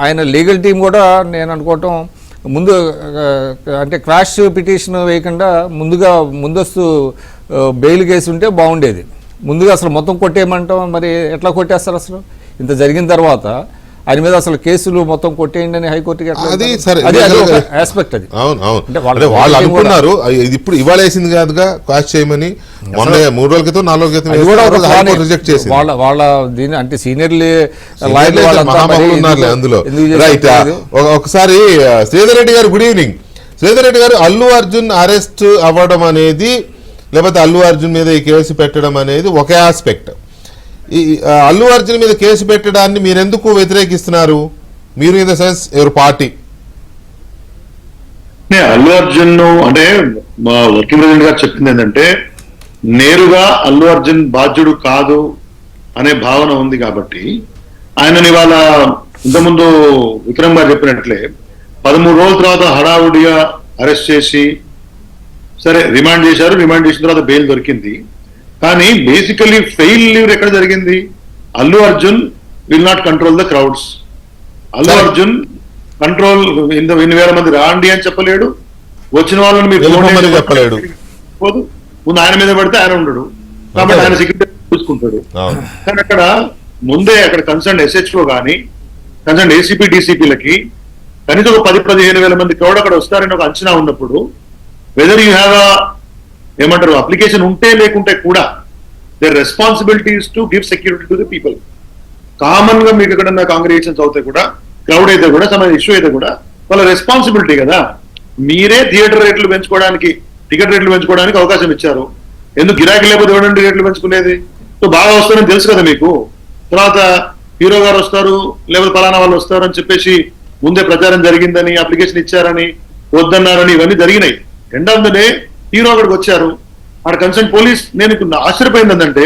ఆయన లీగల్ టీం కూడా నేను అనుకోవటం ముందు అంటే క్వాష్ పిటిషన్ వేయకుండా ముందస్తు బెయిల్ కేసు ఉంటే బాగుండేది. ముందుగా అసలు మొత్తం కొట్టేయమంటాం, మరి ఎట్లా కొట్టేస్తారు? అసలు ఇంత జరిగిన తర్వాత ఆయన మీద అసలు కేసులు మొత్తం కొట్టేయండి అని హైకోర్టుకి ఆస్పెక్ట్. అది వాళ్ళు అనుకున్నారు, ఇప్పుడు ఇవాళ వేసింది కాదుగా క్వాష్ చేయమని. మొన్న 3 రోజుల క్రితం 4 రోజుల క్రితం రిజెక్ట్ చేసింది. వాళ్ళ దీని అంటే సీనియర్ అందులో. రైట్, ఒకసారి శ్రీధర్ రెడ్డి గారు, గుడ్ ఈవినింగ్. శ్రీధర్ రెడ్డి గారు, అల్లు అర్జున్ అరెస్ట్ అవ్వడం అనేది, లేకపోతే అల్లు అర్జున్ మీద ఈ కేసు పెట్టడం అనేది ఒక ఆస్పెక్ట్. ఈ అల్లు అర్జున్ మీద కేసు పెట్టడాన్ని మీరు ఎందుకు వ్యతిరేకిస్తున్నారు? మీరు ఇన్ ద సెన్స్ ఎవరు పార్టీ? అల్లు అర్జున్ అంటే మా వర్కింగ్ ప్రెసిడెంట్ గారు చెప్పింది ఏంటంటే, నేరుగా అల్లు అర్జున్ బాధ్యుడు కాదు అనే భావన ఉంది కాబట్టి ఆయనని ఇవాళ ఇంతకుముందు విక్రమ్ గారు చెప్పినట్లే 13 రోజుల తర్వాత హడావుడిగా అరెస్ట్ చేసి, సరే రిమాండ్ చేశారు, రిమాండ్ చేసిన తర్వాత బెయిల్ దొరికింది. కానీ బేసికలీ ఫెయిల్యూర్ ఎక్కడ జరిగింది? Allu Arjun will not control the crowds. Allu Arjun control ఇన్ని వేల మంది రాండి అని చెప్పలేడు, వచ్చిన వాళ్ళని మీరు చెప్పలేడు. ముందు ఆయన మీద పడితే ఆయన ఉండడు, కాబట్టి ఆయన సెక్యూరిటీ చూసుకుంటాడు. కానీ అక్కడ ముందే అక్కడ కన్సర్న్ SHO కానీ కన్సర్న్ ACP DCPలకి కనీసం ఒక 10-15 వేల మంది క్రౌడ్ అక్కడ వస్తారని ఒక అంచనా ఉన్నప్పుడు, వెదర్ యూ హ్యావ్ ఏమంటారు అప్లికేషన్ ఉంటే లేకుంటే కూడా there responsibility is to give security to the people. Common గా మీకు ఎక్కడన్నా కాంగ్రిగేషన్స్ అవుతాయి కూడా, క్రౌడ్ అయితే కూడా, సమ ఇష్యూ అయితే కూడా వాళ్ళ రెస్పాన్సిబిలిటీ కదా. మీరే థియేటర్ రేట్లు పెంచుకోవడానికి, టికెట్ రేట్లు పెంచుకోవడానికి అవకాశం ఇచ్చారు. ఎందుకు గిరాకీ లేకపోతే ఎవరండి రేట్లు పెంచుకునేది? సో బాగా వస్తారని తెలుసు కదా మీకు. తర్వాత హీరో గారు వస్తారు, లేకపోతే ఫలానా వాళ్ళు వస్తారు అని చెప్పేసి ముందే ప్రచారం జరిగిందని, అప్లికేషన్ ఇచ్చారని, వద్దన్నారని, ఇవన్నీ జరిగినాయి. End of the day hero అక్కడికి వచ్చారు, అక్కడ కన్సర్న్ పోలీస్. నేను ఆశ్చర్యపోయింది ఏంటంటే,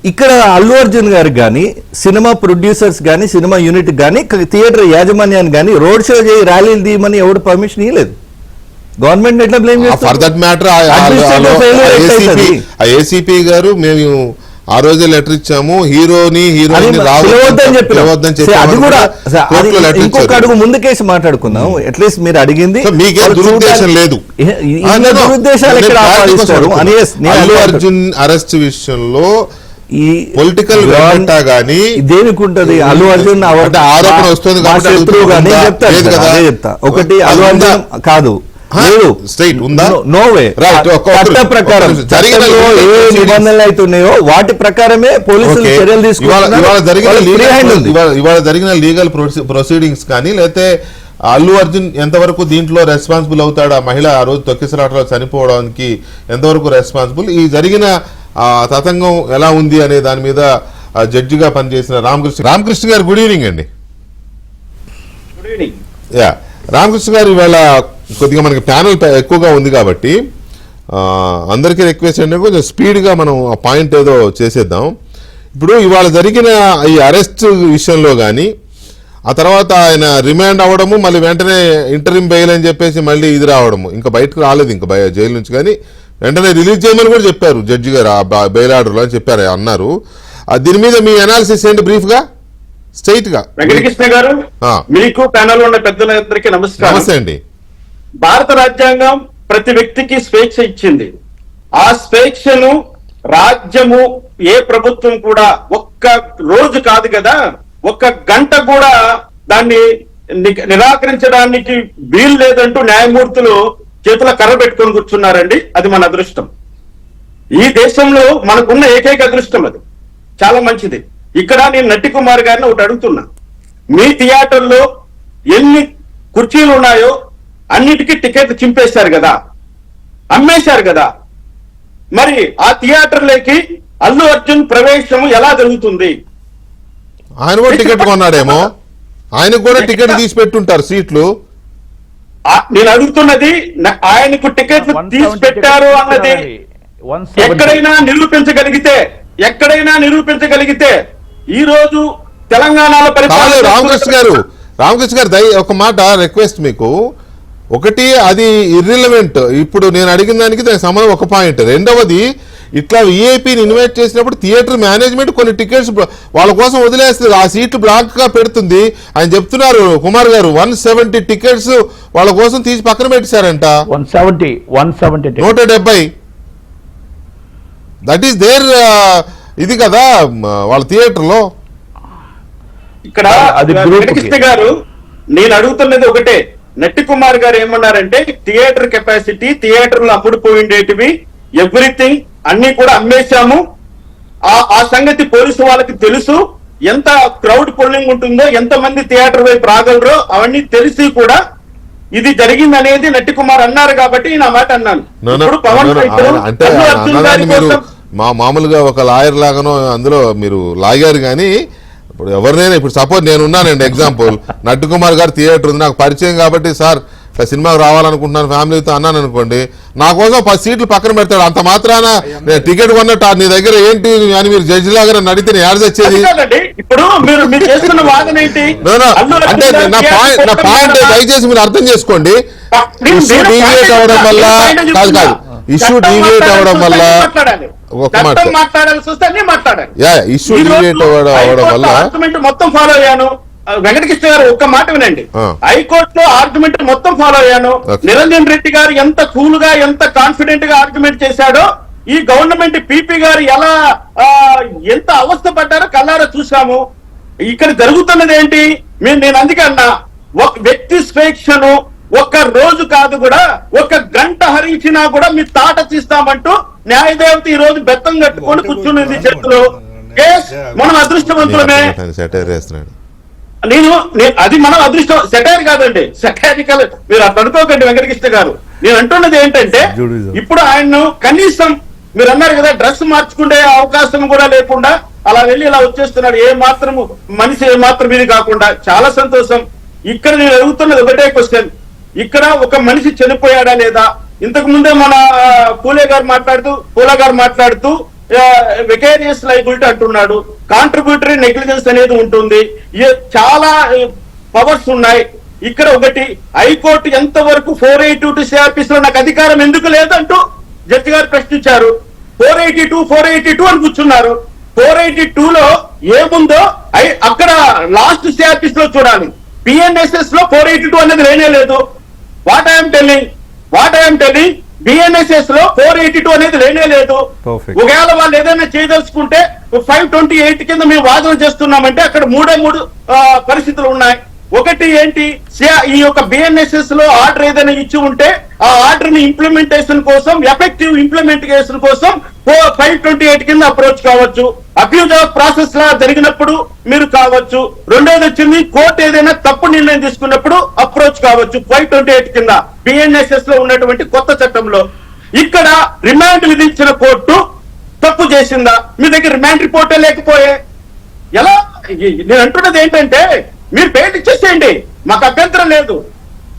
ఇక్కడ అల్లు అర్జున్ గారికి కానీ సినిమా ప్రొడ్యూసర్స్ కానీ సినిమా యూనిట్ కానీ థియేటర్ యాజమాన్యాన్ని కానీ రోడ్ షో చేయి ర్యాలీలు తీయమని ఎవడు పర్మిషన్ ఇవ్వలేదు. గవర్నమెంట్ ఎట్లా blame for that matter ACP గారు మేము ఆ రోజే లెటర్ ఇచ్చాము, హీరోని ఇంకొక అడుగు ముందుకేసి మాట్లాడుకుందాం. అట్లీస్ట్ మీరు అడిగింది మీకే దురుద్దేశం లేదు. దురుద్దేశాలు ఎక్కడ ఆపాదిస్తారు అని అల్లు అర్జున్ అరెస్ట్ విషయంలో ఈ పొలిటికల్ గానీ దేనికి ఉంటది? అల్లు అర్జున్ ఆరోపణ వస్తుంది చెప్తా. ఒకటి అల్లు అర్జున్ కాదు నిబంధనలు అవుతున్నాయో వాటి ప్రకారమే పోలీసులు చర్యలు ఇవాళ జరిగిన లీగల్ ప్రొసీడింగ్స్ కానీ లేకపోతే అల్లు అర్జున్ ఎంతవరకు దీంట్లో రెస్పాన్సిబుల్ అవుతాడు, ఆ మహిళ ఆ రోజు తొక్కిసలాటలో చనిపోవడానికి ఎంతవరకు రెస్పాన్సిబుల్, ఈ జరిగిన తతంగం ఎలా ఉంది అనే దాని మీద జడ్జిగా పనిచేసిన రామకృష్ణ గారు గుడ్ ఈవినింగ్ అండి. యా రామకృష్ణ గారు, ఇవాళ కొద్దిగా మనకి ప్యానల్ ఎక్కువగా ఉంది కాబట్టి అందరికీ రిక్వెస్ట్ అంటే కొంచెం స్పీడ్గా మనం ఆ పాయింట్ ఏదో చేసేద్దాం. ఇప్పుడు ఇవాళ జరిగిన ఈ అరెస్ట్ విషయంలో కానీ ఆ తర్వాత ఆయన రిమాండ్ అవ్వడము, మళ్ళీ వెంటనే ఇంటరిమ్ బెయిల్ అని చెప్పేసి మళ్ళీ ఇది రావడము, ఇంకా బయటకు రాలేదు ఇంకా జైలు నుంచి, కానీ వెంటనే రిలీజ్ చేయమని కూడా చెప్పారు జడ్జి గారు బెయిల్ ఆర్డర్లో అని చెప్పారు అన్నారు. దీని మీద మీ అనాలిసిస్ ఏంటి బ్రీఫ్గా స్ట్రైట్ గా? వెంకటకృష్ణ గారు, మీకు ప్యానల్ ఉన్న పెద్దలందరికీ నమస్కారం. నమస్తే అండి. భారత రాజ్యాంగం ప్రతి వ్యక్తికి స్వేచ్ఛ ఇచ్చింది. ఆ స్వేచ్ఛను రాజ్యము ఏ ప్రభుత్వం కూడా ఒక్క రోజు కాదు కదా, ఒక్క గంట కూడా దాన్ని నిరాకరించడానికి వీలు లేదంటూ న్యాయమూర్తులు చేతుల కర్ర పెట్టుకొని కూర్చున్నారండి. అది మన అదృష్టం. ఈ దేశంలో మనకున్న ఏకైక అదృష్టం అది. చాలా మంచిది. ఇక్కడ నేను నట్టి కుమార్ గారిని ఒకటి అడుగుతున్నా, మీ థియేటర్లో ఎన్ని కుర్చీలు ఉన్నాయో అన్నిటికీ టికెట్లు చింపేశారు కదా, అమ్మేశారు కదా, మరి ఆ థియేటర్లోకి అల్లు అర్జున్ ప్రవేశం ఎలా జరుగుతుంది? ఆయన కూడా టికెట్ కొన్నాడేమో, ఆయనకు కూడా టికెట్ తీసి పెట్టుంటారు సీట్లు. నేను అడుగుతున్నది ఆయనకు టికెట్లు తీసి పెట్టారు అన్నది ఎక్కడైనా నిరూపించగలిగితే ఈ రోజు తెలంగాణలో రామకృష్ణ గారు ఒక మాట రిక్వెస్ట్ మీకు. ఒకటి, అది ఇర్రిలవెంట్. ఇప్పుడు నేను అడిగిన దానికి దానికి సంబంధం ఒక పాయింట్. రెండవది, ఇట్లా విఐపీని ఇన్వైట్ చేసినప్పుడు థియేటర్ మేనేజ్మెంట్ కొన్ని టికెట్స్ వాళ్ళ కోసం వదిలేస్తుంది, ఆ సీట్లు బ్లాక్ గా పెడుతుంది. ఆయన చెప్తున్నారు కుమార్ గారు 170 టికెట్స్ వాళ్ళ కోసం తీసి పక్కన పెట్టారంట. 170 దట్ ఈస్ దేర్ ఇది కదా వాళ్ళ థియేటర్ లో. ఇక్కడ వెంకటకృష్ణ గారు, నేను అడుగుతున్నది ఒకటే. నట్టి కుమార్ గారు ఏమన్నారంటే థియేటర్ కెపాసిటీ, థియేటర్లు అమ్ముడుపోయిండేటివి, ఎవ్రీథింగ్ అన్ని కూడా అమ్మేశాము. ఆ సంగతి పోలీసు వాళ్ళకి తెలుసు. ఎంత క్రౌడ్ పుల్లింగ్ ఉంటుందో, ఎంత మంది థియేటర్ వైపు రాగలరో అవన్నీ తెలిసి కూడా ఇది జరిగింది అనేది నట్టి కుమార్ అన్నారు కాబట్టి నా మాట అన్నాను. ఇప్పుడు పవన్ మామూలుగా ఒక లాయర్ లాగానో అందులో మీరు లాగారు, కానీ ఇప్పుడు ఎవరినైనా ఇప్పుడు సపోజ్ నేను ఉన్నానండి, ఎగ్జాంపుల్ నట్టు కుమార్ గారు థియేటర్ ఉంది నాకు పరిచయం కాబట్టి సార్ సినిమాకి రావాలనుకుంటున్నాను ఫ్యామిలీతో అన్నాను అనుకోండి, నా కోసం 10 సీట్లు పక్కన పెడతాడు. అంత మాత్రాన టికెట్ కొన్నట్టు నీ దగ్గర ఏంటి అని మీరు జడ్జి లాగా నడితే నేను యాడ్ తెచ్చేది. అంటే నా పాయింట్ దయచేసి మీరు అర్థం చేసుకోండి. ఇష్యూ డీవియేట్ అవడం వల్ల ఇష్యూ డీవియేట్ అవడం వల్ల ఇష్యూ డీవియేట్ అవడం వల్ల మొత్తం ఫాలో అయ్యాను. వెంకటకృష్ణ గారు ఒక్క మాట వినండి. హైకోర్టులో ఆర్గ్యుమెంట్ మొత్తం ఫాలో అయ్యాను. నిరంజన్ రెడ్డి గారు ఎంత కూల్ గా ఎంత కాన్ఫిడెంట్ గా ఆర్గ్యుమెంట్ చేశాడో, ఈ గవర్నమెంట్ పీపీ గారు ఎలా ఎంత అవస్థ పడ్డారో కళ్ళారా చూసాము. ఇక్కడ జరుగుతున్నది ఏంటి? నేను అందుకే అన్నా, ఒక వ్యక్తి స్వేచ్ఛను ఒక్క రోజు కాదు కూడా ఒక గంట హరించినా కూడా మీ తాట తీస్తామంటూ న్యాయదేవత ఈ రోజు బెత్తం కట్టుకొని కూర్చున్నది చేతిలో. మనం అదృష్టవంతులమే. అది మనం అదృష్టం. సెటైర్ కాదండి, సెటైరికల్ మీరు అట్లా అనుకోకండి వెంకటకృష్ణ గారు. నేను అంటున్నది ఏంటంటే, ఇప్పుడు ఆయన్ను కనీసం మీరు అన్నారు కదా డ్రెస్ మార్చుకునే అవకాశం కూడా లేకుండా అలా వెళ్ళి ఇలా వచ్చేస్తున్నాడు. ఏ మాత్రము మనిషి ఏ మాత్రం ఇది కాకుండా చాలా సంతోషం. ఇక్కడ నేను అడుగుతున్నది ఒకటే క్వశ్చన్, ఇక్కడ ఒక మనిషి చనిపోయాడా లేదా? ఇంతకు ముందే మన పూలే గారు మాట్లాడుతూ వికేరియస్ లైబిలిటీ అంటున్నాడు, కాంట్రిబ్యూటరీ నెగ్లిజెన్స్ అనేది ఉంటుంది, చాలా పవర్స్ ఉన్నాయి. ఇక్కడ ఒకటి హైకోర్టు ఎంతవరకు 482 సిఆర్పిస్ లో నాకు అధికారం ఎందుకు లేదంటూ జడ్జి గారు ప్రశ్నించారు. 482 అని కూర్చున్నారు. 482 లో ఏముందో అక్కడ లాస్ట్ సిఆర్పిస్ లో చూడాలి. బిఎన్ఎస్ఎస్ లో 482 అనేది లేనే లేదు. వాట్ ఐఎమ్ టెల్లింగ్ బిఎన్ఎస్ఎస్ లో 482 అనేది లేనే లేదు. ఒకవేళ వాళ్ళు ఏదైనా చేయదలుచుకుంటే 528 కింద మేము వాదన చేస్తున్నామంటే అక్కడ మూడే పరిస్థితులు ఉన్నాయి. ఒకటి ఏంటి, ఈ యొక్క బిఎన్ఎస్ఎస్ లో ఆర్డర్ ఏదైనా ఇచ్చి ఉంటే ఆ ఆర్డర్ ని ఇంప్లిమెంటేషన్ కోసం, ఎఫెక్టివ్ ఇంప్లిమెంటేషన్ కోసం 528 కింద అప్రోచ్ కావచ్చు. అబ్యూజ్ ఆఫ్ ప్రాసెస్ లా జరిగినప్పుడు మీరు కావచ్చు. రెండోది వచ్చింది, కోర్టు ఏదైనా తప్పు నిర్ణయం తీసుకున్నప్పుడు అప్రోచ్ కావచ్చు 528 కింద బిఎన్ఎస్ఎస్ లో ఉన్నటువంటి కొత్త చట్టంలో. ఇక్కడ రిమాండ్ విధించిన కోర్టు తప్పు చేసిందా? మీ దగ్గర రిమాండ్ రిపోర్టే లేకపోయే ఎలా? నేను అంటున్నది ఏంటంటే, మీరు బెయిల్ ఇచ్చేసేయండి, మాకు అభ్యంతరం లేదు,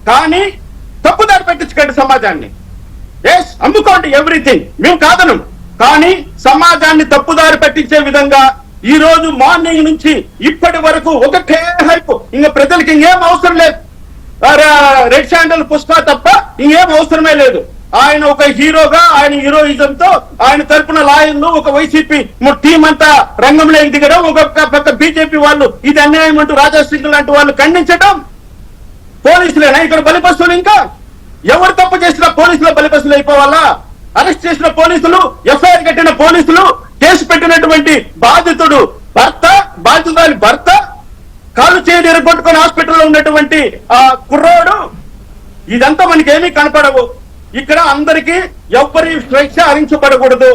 కానీ తప్పుదారి పెట్టించుకోండి సమాజాన్ని. ఎస్, అమ్ముకోండి ఎవ్రీథింగ్, మేము కాదనం, కానీ సమాజాన్ని తప్పుదారి పట్టించే విధంగా ఈ రోజు మార్నింగ్ నుంచి ఇప్పటి వరకు ఒకటే హైప్. ఇంకా ప్రజలకి ఇంకేం అవసరం లేదు, రెడ్ శాండల్ పుష్ప తప్ప ఇంకేం అవసరమే లేదు. ఆయన ఒక హీరోగా, ఆయన హీరోయిజంతో ఆయన తరపున లాయర్లు, ఒక వైసీపీ టీం అంతా రంగంలో దిగడం, ఒక పెద్ద బీజేపీ వాళ్ళు ఇది అన్యాయం అంటూ రాజాసింగ్ లాంటి వాళ్ళు ఖండించడం. పోలీసులేనా ఇక్కడ బలిపస్తులు? ఇంకా ఎవరు తప్పు చేసినా పోలీసులు బలిపస్తులు అయిపోవాలా? అరెస్ట్ చేసిన పోలీసులు, ఎఫ్ఐఆర్ కట్టిన పోలీసులు, కేసు పెట్టినటువంటి బాధితుడు బాధితురాలి భర్త, కాలు చేయి ఎరగొట్టుకుని హాస్పిటల్లో ఉన్నటువంటి ఆ కుర్రోడు, ఇదంతా మనకేమీ కనపడవు. ఇక్కడ అందరికీ ఎవ్వరి స్వేచ్ఛ హరించబడకూడదు.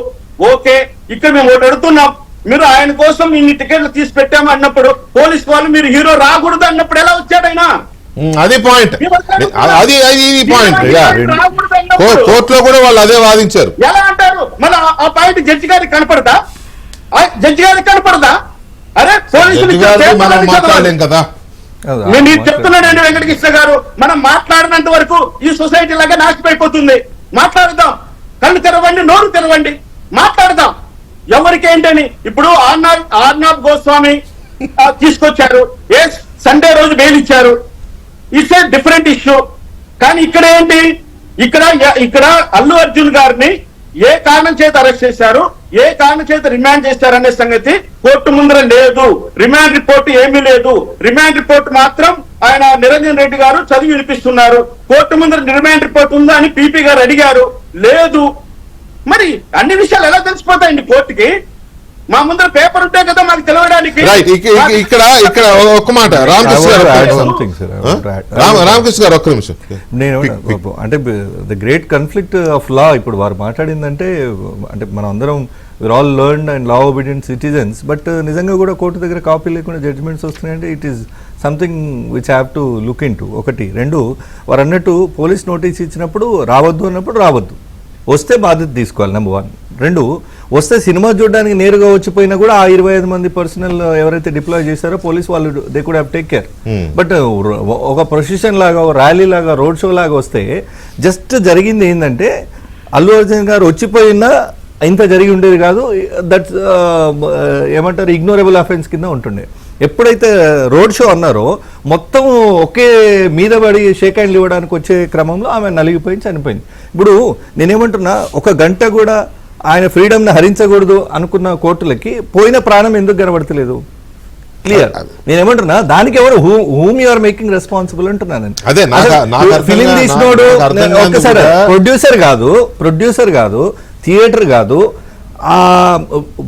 ఓకే, ఇక్కడ మేము ఒకటి అడుగుతున్నాం, మీరు ఆయన కోసం ఇన్ని టికెట్లు తీసి పెట్టాము అన్నప్పుడు పోలీస్ వాళ్ళు మీరు హీరో రాకూడదు అన్నప్పుడు ఎలా వచ్చాడైనా? అది పాయింట్, అది పాయింట్. కోర్టులో కూడా వాళ్ళు అదే వాదించారు. ఎలా అంటారు? మళ్ళీ ఆ పాయింట్ జడ్జి గారికి కనపడదా? అరే పోలీసులు మాట్లాడలేం కదా. నేను చెప్తున్నానండి వెంకటకృష్ణ గారు, మనం మాట్లాడినంత వరకు ఈ సొసైటీ లాగా నాశనమైపోతుంది. మాట్లాడదాం, కళ్ళు తెరవండి, నోరు తెరవండి, మాట్లాడదాం. ఎవరికేంటని ఇప్పుడు ఆర్నాబ్ గోస్వామి తీసుకొచ్చారు, సండే రోజు బెయిల్ ఇచ్చారు, ఇట్స్ ఏ డిఫరెంట్ ఇష్యూ. కానీ ఇక్కడ ఏంటి, ఇక్కడ అల్లు అర్జున్ గారిని ఏ కారణం చేత అరెస్ట్ చేశారు, ఏ కారణం చేత రిమాండ్ చేశారనే సంగతి కోర్టు ముందర లేదు. రిమాండ్ రిపోర్ట్ ఏమీ లేదు. రిమాండ్ రిపోర్ట్ మాత్రం ఆయన నిరంజన్ రెడ్డి గారు చదివి వినిపిస్తున్నారు. కోర్టు ముందర రిమాండ్ రిపోర్ట్ ఉందా అని పీపీ గారు అడిగారు, లేదు. మరి అన్ని విషయాలు ఎలా తెలిసిపోతాయండి కోర్టుకి? మా ముందర పేపర్ ఉంటే కదా మాకు తెలవడానికి. ఇక్కడ ఒక్క మాట, రామకృష్ణ గారు ఒక్క నిమిషం. నేను అంటే the great conflict of law ఇప్పుడు వారు మాట్లాడిందంటే, అంటే మనం అందరం we're all learned and law obedient citizens, but నిజంగా కూడా కోర్టు దగ్గర కాపీ లేకుండా జడ్జిమెంట్స్ వస్తున్నాయంటే it is something which have to look into. ఒకటి. రెండు, వారు అన్నట్టు పోలీస్ నోటీస్ ఇచ్చినప్పుడు రావద్దు అన్నప్పుడు రావద్దు, వస్తే బాధ్యత తీసుకోవాలి, నెంబర్ 1. 2, వస్తే సినిమా చూడడానికి నేరుగా వచ్చిపోయినా కూడా ఆ 25 మంది పర్సనల్ ఎవరైతే డిప్లాయ్ చేశారో పోలీస్ వాళ్ళు they could have take care. But ఒక ప్రొసెషన్ లాగా, ఒక ర్యాలీ లాగా, రోడ్ షో లాగా వస్తే జస్ట్ జరిగింది ఏంటంటే అల్లు అర్జున్ గారు వచ్చిపోయినా ఇంత జరిగి ఉండేది కాదు. దట్ ఏమంటారు, ఇగ్నోరబుల్ అఫెన్స్ కింద ఉంటుండే. ఎప్పుడైతే రోడ్ షో అన్నారో మొత్తం ఒకే మీద పడి షేక్ హ్యాండ్లు ఇవ్వడానికి వచ్చే క్రమంలో ఆమె నలిగిపోయి చనిపోయింది. ఇప్పుడు నేనేమంటున్నా, ఒక గంట కూడా ఆయన ఫ్రీడమ్ని హరించకూడదు అనుకున్న కోర్టులకి పోయిన ప్రాణం ఎందుకు కనబడతలేదు? క్లియర్. నేనేమంటున్నా, దానికి ఎవరు whom you are making responsible అంటున్నాను. ఫిలిం తీసినోడు ఒక్కసారి ప్రొడ్యూసర్ కాదు, థియేటర్ కాదు, ఆ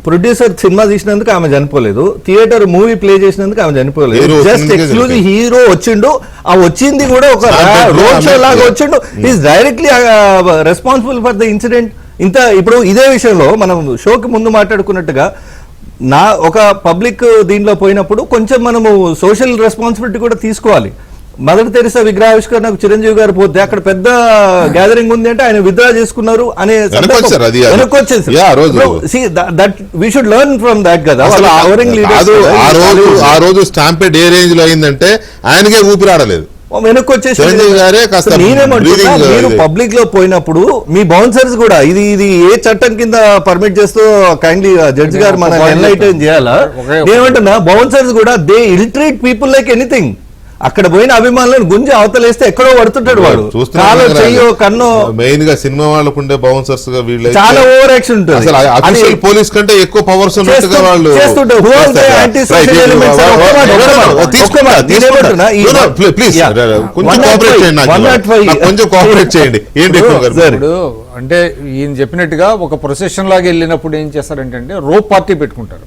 ప్రొడ్యూసర్ సినిమా తీసినందుకు ఆమె చనిపోలేదు, థియేటర్ మూవీ ప్లే చేసినందుకు ఆమె చనిపోలేదు. జస్ట్ ఎక్స్క్లూజివ్ హీరో వచ్చిండు, ఆ వచ్చింది కూడా ఒక రోడ్ షో లాగా వచ్చిండు. Is directly responsible for the incident. ఇంత ఇప్పుడు ఇదే విషయంలో మనం షోకి ముందు మాట్లాడుకున్నట్టుగా ఒక పబ్లిక్ దీంట్లో పోయినప్పుడు కొంచెం మనము సోషల్ రెస్పాన్సిబిలిటీ కూడా తీసుకోవాలి. మదర్ తెరిసా విగ్రహావిష్కరణకు చిరంజీవి గారు పోతే అక్కడ పెద్ద గ్యాదరింగ్ ఉంది అంటే ఆయన విత్డ్రా చేసుకున్నారు అనే ఆ రోజు స్టాంపెడ్ ఏ రేంజ్ లో అయిందంటే ఆయనకే ఊపిరాడలేదు. వెనక్కి వచ్చేసి చిరంజీవి గారే కాస్త నేనేమంటున్నా, breathing మీరు ఇది. పబ్లిక్ లో పోయినప్పుడు మీ బౌన్సర్స్ కూడా ఇది ఏ చట్టం కింద పర్మిట్ చేస్తూ కైండ్లీ జడ్జి గారు మన ఎన్లైటన్ చేయాలా? నేనేమంటున్నా, బౌన్సర్స్ కూడా they ill-treat people like anything. అక్కడ పోయిన అభిమానులను గుంజి అవతలేస్తే ఎక్కడో పడుతుంటాడు వాడు, కాలో చెయ్యో కన్నో. మెయిన్ గా సినిమా వాళ్ళకు ఉండే బౌన్సర్స్ గా వీళ్ళు చాలా ఓవర్ యాక్షన్ ఉంటుంది. అసలు అఫీషియల్ పోలీస్ కంటే ఎక్కువ పవర్స్ ఉన్నట్టుగా వాళ్ళు చేస్తుంటారు. Who are the anti-social elements? కొంచెం కోఆపరేట్ చేయండి. ఏంటి ఇప్పుడు అంటే ఈయన చెప్పినట్టుగా ఒక ప్రొసెషన్ లాగా వెళ్ళినప్పుడు ఏం చేస్తారంటే రోప్ పార్టీ పెట్టుకుంటారు.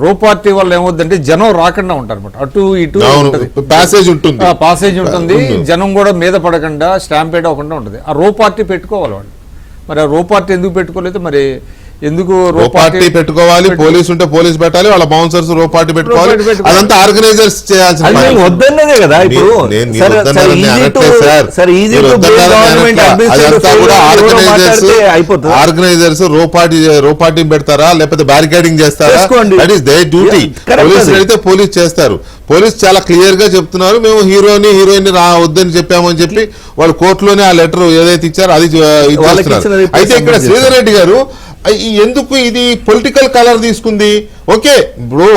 రోప్ పార్టీ వల్ల ఏమవుతుందంటే జనం రాకుండా ఉంటారు అనమాట, అటు ఇటు ప్యాసేజ్ ఉంటుంది, పాసేజ్ ఉంటుంది, జనం కూడా మీద పడకుండా స్టాంపేడ్ అవ్వకుండా ఉంటుంది. ఆ రోప్ పార్టీ పెట్టుకోవాలి వాళ్ళు. మరి ఆ రోప్ పార్టీ ఎందుకు పెట్టుకోలేదు? మరి ఎందుకు రోప్ పార్టీ పెట్టుకోవాలి? పోలీసు ఉంటే పోలీస్ పెట్టాలి, వాళ్ళ బౌన్సర్స్ రోప్ పార్టీ పెట్టుకోవాలి. అదంతా ఆర్గనైజర్స్ చేయాల్సిన వద్దన్నదే కదా. ఇప్పుడు ఆర్గనైజర్స్ రోప్ పార్టీ పెడతారా లేకపోతే బ్యారికేడింగ్ చేస్తారా? That is they duty. Police అయితే పోలీస్ చేస్తారు. పోలీస్ చాలా క్లియర్ గా చెప్తున్నారు, మేము హీరోయిన్ వద్దని చెప్పామని చెప్పి వాళ్ళు కోర్టులోనే ఆ లెటర్ ఏదైతే ఇచ్చారో అది ఇస్తున్నారు. అయితే ఇక్కడ శ్రీధర్ రెడ్డి గారు ఎందుకు ఇది పొలిటికల్ కలర్ తీసుకుంది? ఓకే, ఇప్పుడు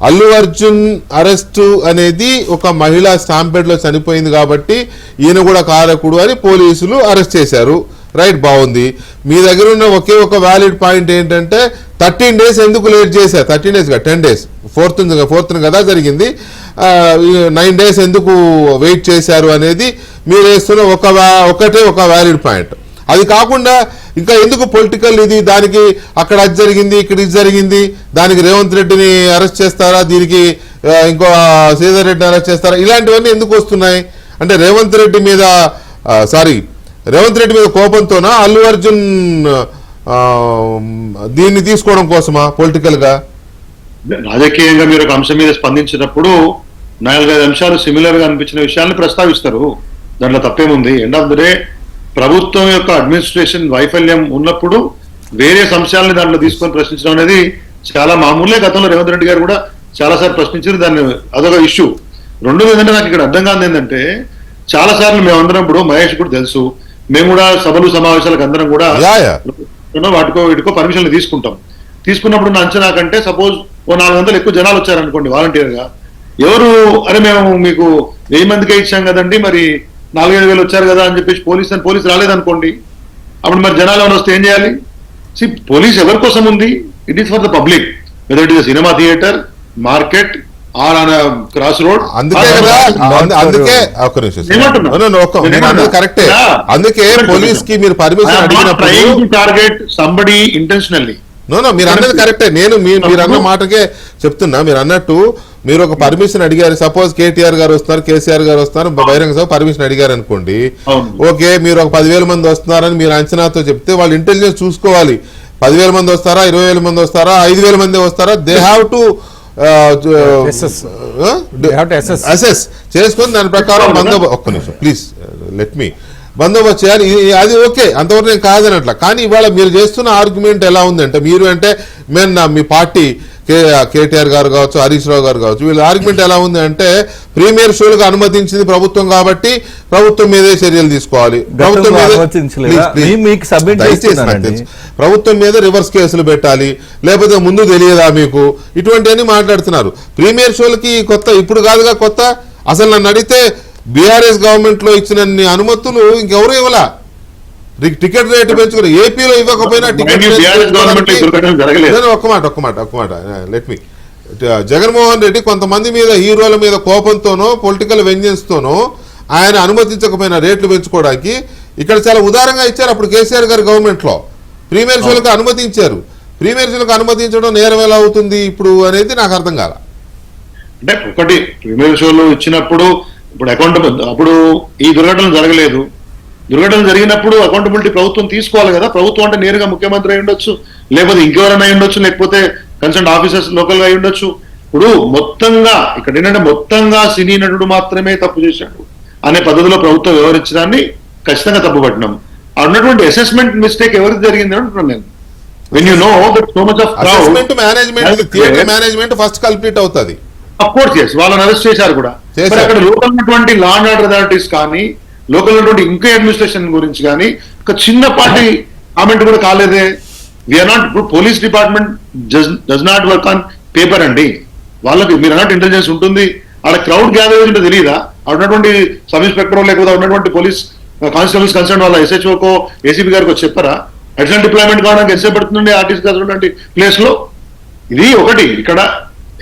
అల్లు అర్జున్ అరెస్టు అనేది ఒక మహిళ స్టాంపేడ్ లో చనిపోయింది కాబట్టి ఈయన కూడా కారకుడు అని పోలీసులు అరెస్ట్ చేశారు. రైట్, బాగుంది. మీ దగ్గర ఉన్న ఒకే ఒక వ్యాలిడ్ పాయింట్ ఏంటంటే 13 days ఎందుకు లేట్ చేశారు? 13 days 10 days, 4th కదా జరిగింది. 9 days ఎందుకు వెయిట్ చేశారు అనేది మీరు వేస్తున్న ఒకటే ఒక వ్యాలిడ్ పాయింట్. అది కాకుండా ఇంకా ఎందుకు పొలిటికల్ ఇది? దానికి అక్కడ అది జరిగింది, ఇక్కడ ఇది జరిగింది, దానికి రేవంత్ రెడ్డిని అరెస్ట్ చేస్తారా, దీనికి ఇంకో శ్రీధర్ రెడ్డిని అరెస్ట్ చేస్తారా? ఇలాంటివన్నీ ఎందుకు వస్తున్నాయి అంటే రేవంత్ రెడ్డి మీద కోపంతోనా, అల్లు అర్జున్ దీన్ని తీసుకోవడం కోసమా పొలిటికల్ గా? రాజకీయంగా మీరు ఒక అంశం మీద స్పందించినప్పుడు 4-5 అంశాలు సిమిలర్ గా అనిపించిన విషయాన్ని ప్రస్తావిస్తారు. దాంట్లో తప్పేముంది? ఎండ్ ఆఫ్ ద డే ప్రభుత్వం యొక్క అడ్మినిస్ట్రేషన్ వైఫల్యం ఉన్నప్పుడు వేరే అంశాలని దాంట్లో తీసుకొని ప్రశ్నించడం అనేది చాలా మామూలే. గతంలో రేవంత్ రెడ్డి గారు కూడా చాలాసార్లు ప్రశ్నించారు దాన్ని, అదొక ఇష్యూ. రెండోది ఏంటంటే నాకు ఇక్కడ అర్థం కాదు ఏంటంటే చాలా సార్లు మేమందరం ఇప్పుడు మహేష్ కూడా తెలుసు, మేము కూడా సభలు సమావేశాలకు అందరం కూడా వీటికో పర్మిషన్లు తీసుకున్నప్పుడు నా అంచనా కంటే సపోజ్ 400 ఎక్కువ జనాలు వచ్చారనుకోండి వాలంటీర్ గా, ఎవరు అరే మేము మీకు 1000 మందికే ఇచ్చాం కదండి, మరి 4,000 వచ్చారు కదా అని చెప్పేసి పోలీస్ రాలేదనుకోండి, అప్పుడు మరి జనాలు ఏమైనా వస్తే ఏం చేయాలి? పోలీస్ ఎవరి కోసం ఉంది? It is for the public, whether it is cinema theatre, market or on cross road. అందుకే పోలీస్ కి మీరు పర్మిషన్ అడిగినప్పుడు టార్గెట్ సంబడి ఇంటెన్షనల్లీ. మీరు అన్నది కరెక్టే. నేను మీరు అన్న మాటకే చెప్తున్నా. మీరు అన్నట్టు మీరు ఒక పర్మిషన్ అడిగారు, సపోజ్ కేటీఆర్ గారు వస్తారు, కేసీఆర్ గారు వస్తారు, బహిరంగ సభ పర్మిషన్ అడిగారు అనుకోండి. ఓకే, మీరు ఒక 10,000 మంది వస్తున్నారని మీరు అంచనాతో చెప్తే వాళ్ళు ఇంటెలిజెన్స్ చూసుకోవాలి. 10,000 మంది వస్తారా, 20,000 మంది వస్తారా, 5,000 మంది వస్తారా, దే హ్యావ్ టు అసెస్ చేసుకొని దాని ప్రకారం ఒక్క నిమిషం ప్లీజ్ లెట్ మీ బందోబస్తు చేయాలి. అది ఓకే, అంతవరకు నేను కాదనట్లా. కానీ ఇవాళ మీరు చేస్తున్న ఆర్గ్యుమెంట్ ఎలా ఉందంటే, మీరు అంటే మీ పార్టీ కేటీఆర్ గారు కావచ్చు, హరీష్ రావు గారు కావచ్చు, వీళ్ళ ఆర్గ్యుమెంట్ ఎలా ఉంది అంటే ప్రీమియర్ షోలకు అనుమతించింది ప్రభుత్వం కాబట్టి ప్రభుత్వం మీదే చర్యలు తీసుకోవాలి, ప్రభుత్వం మీద రివర్స్ కేసులు పెట్టాలి, లేకపోతే ముందు తెలియదా మీకు, ఇటువంటివన్నీ మాట్లాడుతున్నారు. ప్రీమియర్ షోలకి కొత్త ఇప్పుడు కాదుగా కొత్త. అసలు నన్ను అడిగితే బీఆర్ఎస్ గవర్నమెంట్ లో ఇచ్చిన అనుమతులు ఇంకెవరు ఇవ్వలా. టికెట్ రేటు పెంచుకుని ఏపీలో ఇవ్వకపోయినా టికెట్ ఒక్క మాట లెట్ మీ. జగన్మోహన్ రెడ్డి కొంతమంది మీద హీరోల మీద కోపంతోనో పొలిటికల్ వెంజెన్స్ తోనో ఆయన అనుమతించకపోయినా రేట్లు పెంచుకోవడానికి ఇక్కడ చాలా ఉదారంగా ఇచ్చారు. అప్పుడు కేసీఆర్ గారి గవర్నమెంట్ లో ప్రీమియర్ షోలకు అనుమతించారు. ప్రీమియర్ షోలకు అనుమతించడం నేరం ఎలా అవుతుంది ఇప్పుడు అనేది నాకు అర్థం కాల. అంటే ఒకటి ప్రీమియర్ షోలు ఇచ్చినప్పుడు ఇప్పుడు అప్పుడు ఈ దుర్ఘటన జరగలేదు. దుర్ఘటన జరిగినప్పుడు అకౌంటబిలిటీ ప్రభుత్వం తీసుకోవాలి కదా. ప్రభుత్వం అంటే నేరుగా ముఖ్యమంత్రి అయి ఉండొచ్చు, లేకపోతే ఇంకెవరైనా అయి ఉండొచ్చు, లేకపోతే కన్సర్న్ ఆఫీసర్స్ లోకల్ గా అయి ఉండొచ్చు. ఇప్పుడు మొత్తంగా ఇక్కడ ఏంటంటే మొత్తంగా సినీ నటుడు మాత్రమే తప్పు చేశాడు అనే పద్ధతిలో ప్రభుత్వం వ్యవహరించడాన్ని ఖచ్చితంగా తప్పుపట్టినాం. అన్నటువంటి అసెస్మెంట్ మిస్టేక్ ఎవరికి జరిగింది అంటున్నాను నేను. When you know that so much of management first complete అవుతుంది. అఫ్కోర్స్ ఎస్, వాళ్ళని అరెస్ట్ చేశారు కూడా. చేశారు. మరి అక్కడ లోకల్ ఉన్నటువంటి లా అండ్ ఆర్డర్ అథారిటీస్ కానీ, లోకల్ ఉన్నటువంటి ఇంకా అడ్మినిస్ట్రేషన్ గురించి కానీ ఒక చిన్నపాటి కామెంట్ కూడా కాలేదే. వీఆర్ నాట్, ఇప్పుడు police department does not work on paper అండి. వాళ్ళకి మీరు అన్నట్టు ఇంటెలిజెన్స్ ఉంటుంది, అక్కడ క్రౌడ్ గ్యాదర్ ఉంటే తెలియదా? అక్కడ ఉన్నటువంటి సబ్ ఇన్స్పెక్టర్ లేకపోతే ఉన్నటువంటి పోలీస్ కానిస్టేబుల్స్ కన్సర్న్ వాళ్ళ ఎస్హెచ్ఓకో ఏసీపీ గారికి చెప్పారా అడిషనల్ డిప్లాయ్మెంట్ కావడానికి ఎంతసేపు పడుతుందండి ఆర్టీసీ కావాల్సినటువంటి ప్లేస్ లో? ఇది ఒకటి. ఇక్కడ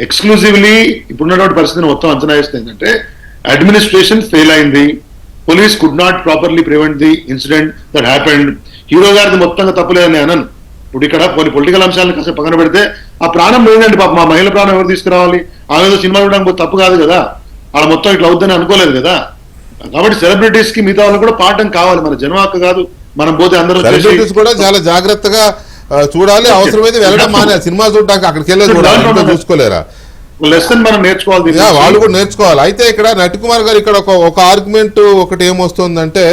ఎక్స్క్లూజివ్లీ ఇప్పుడున్నటువంటి పరిస్థితిని మొత్తం అంచనా వేస్తుంది ఏంటంటే అడ్మినిస్ట్రేషన్ ఫెయిల్ అయింది, police could not properly prevent the incident that happened. Hero గారిది మొత్తంగా తప్పులేదని అనను. ఇప్పుడు ఇక్కడ కొన్ని పొలిటికల్ అంశాలను కాసేపు పక్కన పెడితే ఆ ప్రాణం లేదండి పాప, మా మహిళ ప్రాణం ఎవరు తీసుకురావాలి? ఆమె సినిమా చూడడానికి తప్పు కాదు కదా, ఆడ మొత్తం ఇట్లా అవుద్దని అనుకోలేదు కదా. కాబట్టి సెలబ్రిటీస్ కి మిగతా వాళ్ళకి కూడా పాఠం కావాలి, మన జనం హక్కు కాదు. మనం పోతే అందరూ సెలబ్రిటీస్ కూడా చాలా జాగ్రత్తగా చూడాలి, అవసరమైతే వెళ్ళడం మానే సినిమా చూడడానికి అక్కడికి వెళ్ళి చూడాలి, చూసుకోలేరా? లెసన్ మనం నేర్చుకోవాలి, వాళ్ళు కూడా నేర్చుకోవాలి. అయితే ఇక్కడ నటికుమార్ గారు ఇక్కడ ఒక ఆర్గ్యుమెంట్ ఒకటి ఏమొస్తుందంటే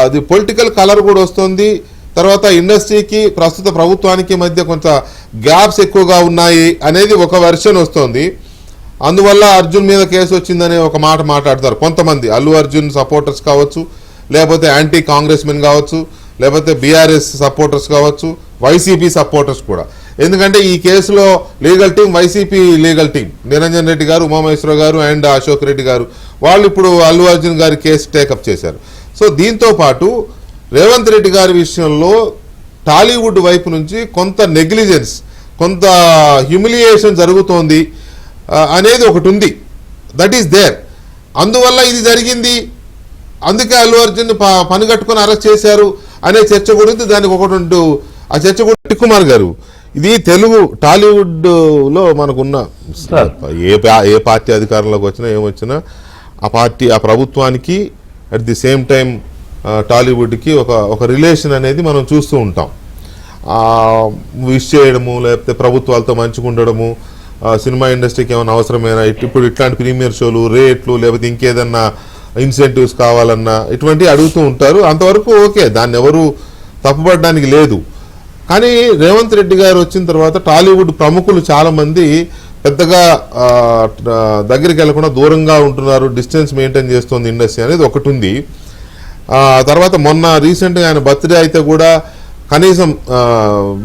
అది పొలిటికల్ కలర్ కూడా వస్తుంది. తర్వాత ఇండస్ట్రీకి ప్రస్తుత ప్రభుత్వానికి మధ్య కొంత గ్యాప్స్ ఎక్కువగా ఉన్నాయి అనేది ఒక వెర్షన్ వస్తుంది. అందువల్ల అర్జున్ మీద కేసు వచ్చిందనే ఒక మాట మాట్లాడతారు కొంతమంది. అల్లు అర్జున్ సపోర్టర్స్ కావచ్చు, లేకపోతే యాంటీ కాంగ్రెస్ మెన్ కావచ్చు, లేకపోతే బీఆర్ఎస్ సపోర్టర్స్ కావచ్చు, వైసీపీ సపోర్టర్స్ కూడా. ఎందుకంటే ఈ కేసులో legal team YCP legal team Niranjan Reddy గారు, ఉమామహేశ్వర గారు అండ్ అశోక్ రెడ్డి గారు వాళ్ళు ఇప్పుడు అల్లు అర్జున్ గారి కేసు టేకప్ చేశారు. సో దీంతో పాటు రేవంత్ రెడ్డి గారి విషయంలో టాలీవుడ్ వైపు నుంచి కొంత నెగ్లిజెన్స్, కొంత హ్యూమిలియేషన్ జరుగుతోంది అనేది ఒకటి ఉంది. That is there. అందువల్ల ఇది జరిగింది, అందుకే అల్లు అర్జున్ పని కట్టుకొని అరెస్ట్ చేశారు అనే చర్చ గురించి దానికి ఒకటి ఉంటూ ఆ చర్చ కూడా నటికుమార్ గారు ఇది తెలుగు టాలీవుడ్ లో మనకున్న ఏ పార్టీ అధికారంలోకి వచ్చినా ఏమొచ్చినా ఆ పార్టీ ఆ ప్రభుత్వానికి అట్ ది సేమ్ టైం టాలీవుడ్కి ఒక రిలేషన్ అనేది మనం చూస్తూ ఉంటాం. విష్ చేయడము, లేకపోతే ప్రభుత్వాలతో మంచిగా ఉండడము, సినిమా ఇండస్ట్రీకి ఏమైనా అవసరమైనా ఇప్పుడు ఇట్లాంటి ప్రీమియర్ షోలు, రేట్లు, లేకపోతే ఇంకేదన్నా ఇన్సెంటివ్స్ కావాలన్నా ఇటువంటివి అడుగుతూ ఉంటారు. అంతవరకు ఓకే, దాన్ని ఎవరు తప్పుపడడానికి లేదు. కానీ రేవంత్ రెడ్డి గారు వచ్చిన తర్వాత టాలీవుడ్ ప్రముఖులు చాలామంది పెద్దగా దగ్గరికి వెళ్లకుండా దూరంగా ఉంటున్నారు, డిస్టెన్స్ మెయింటైన్ చేస్తుంది ఇండస్ట్రీ అనేది ఒకటి ఉంది. తర్వాత మొన్న రీసెంట్గా ఆయన బర్త్డే అయితే కూడా కనీసం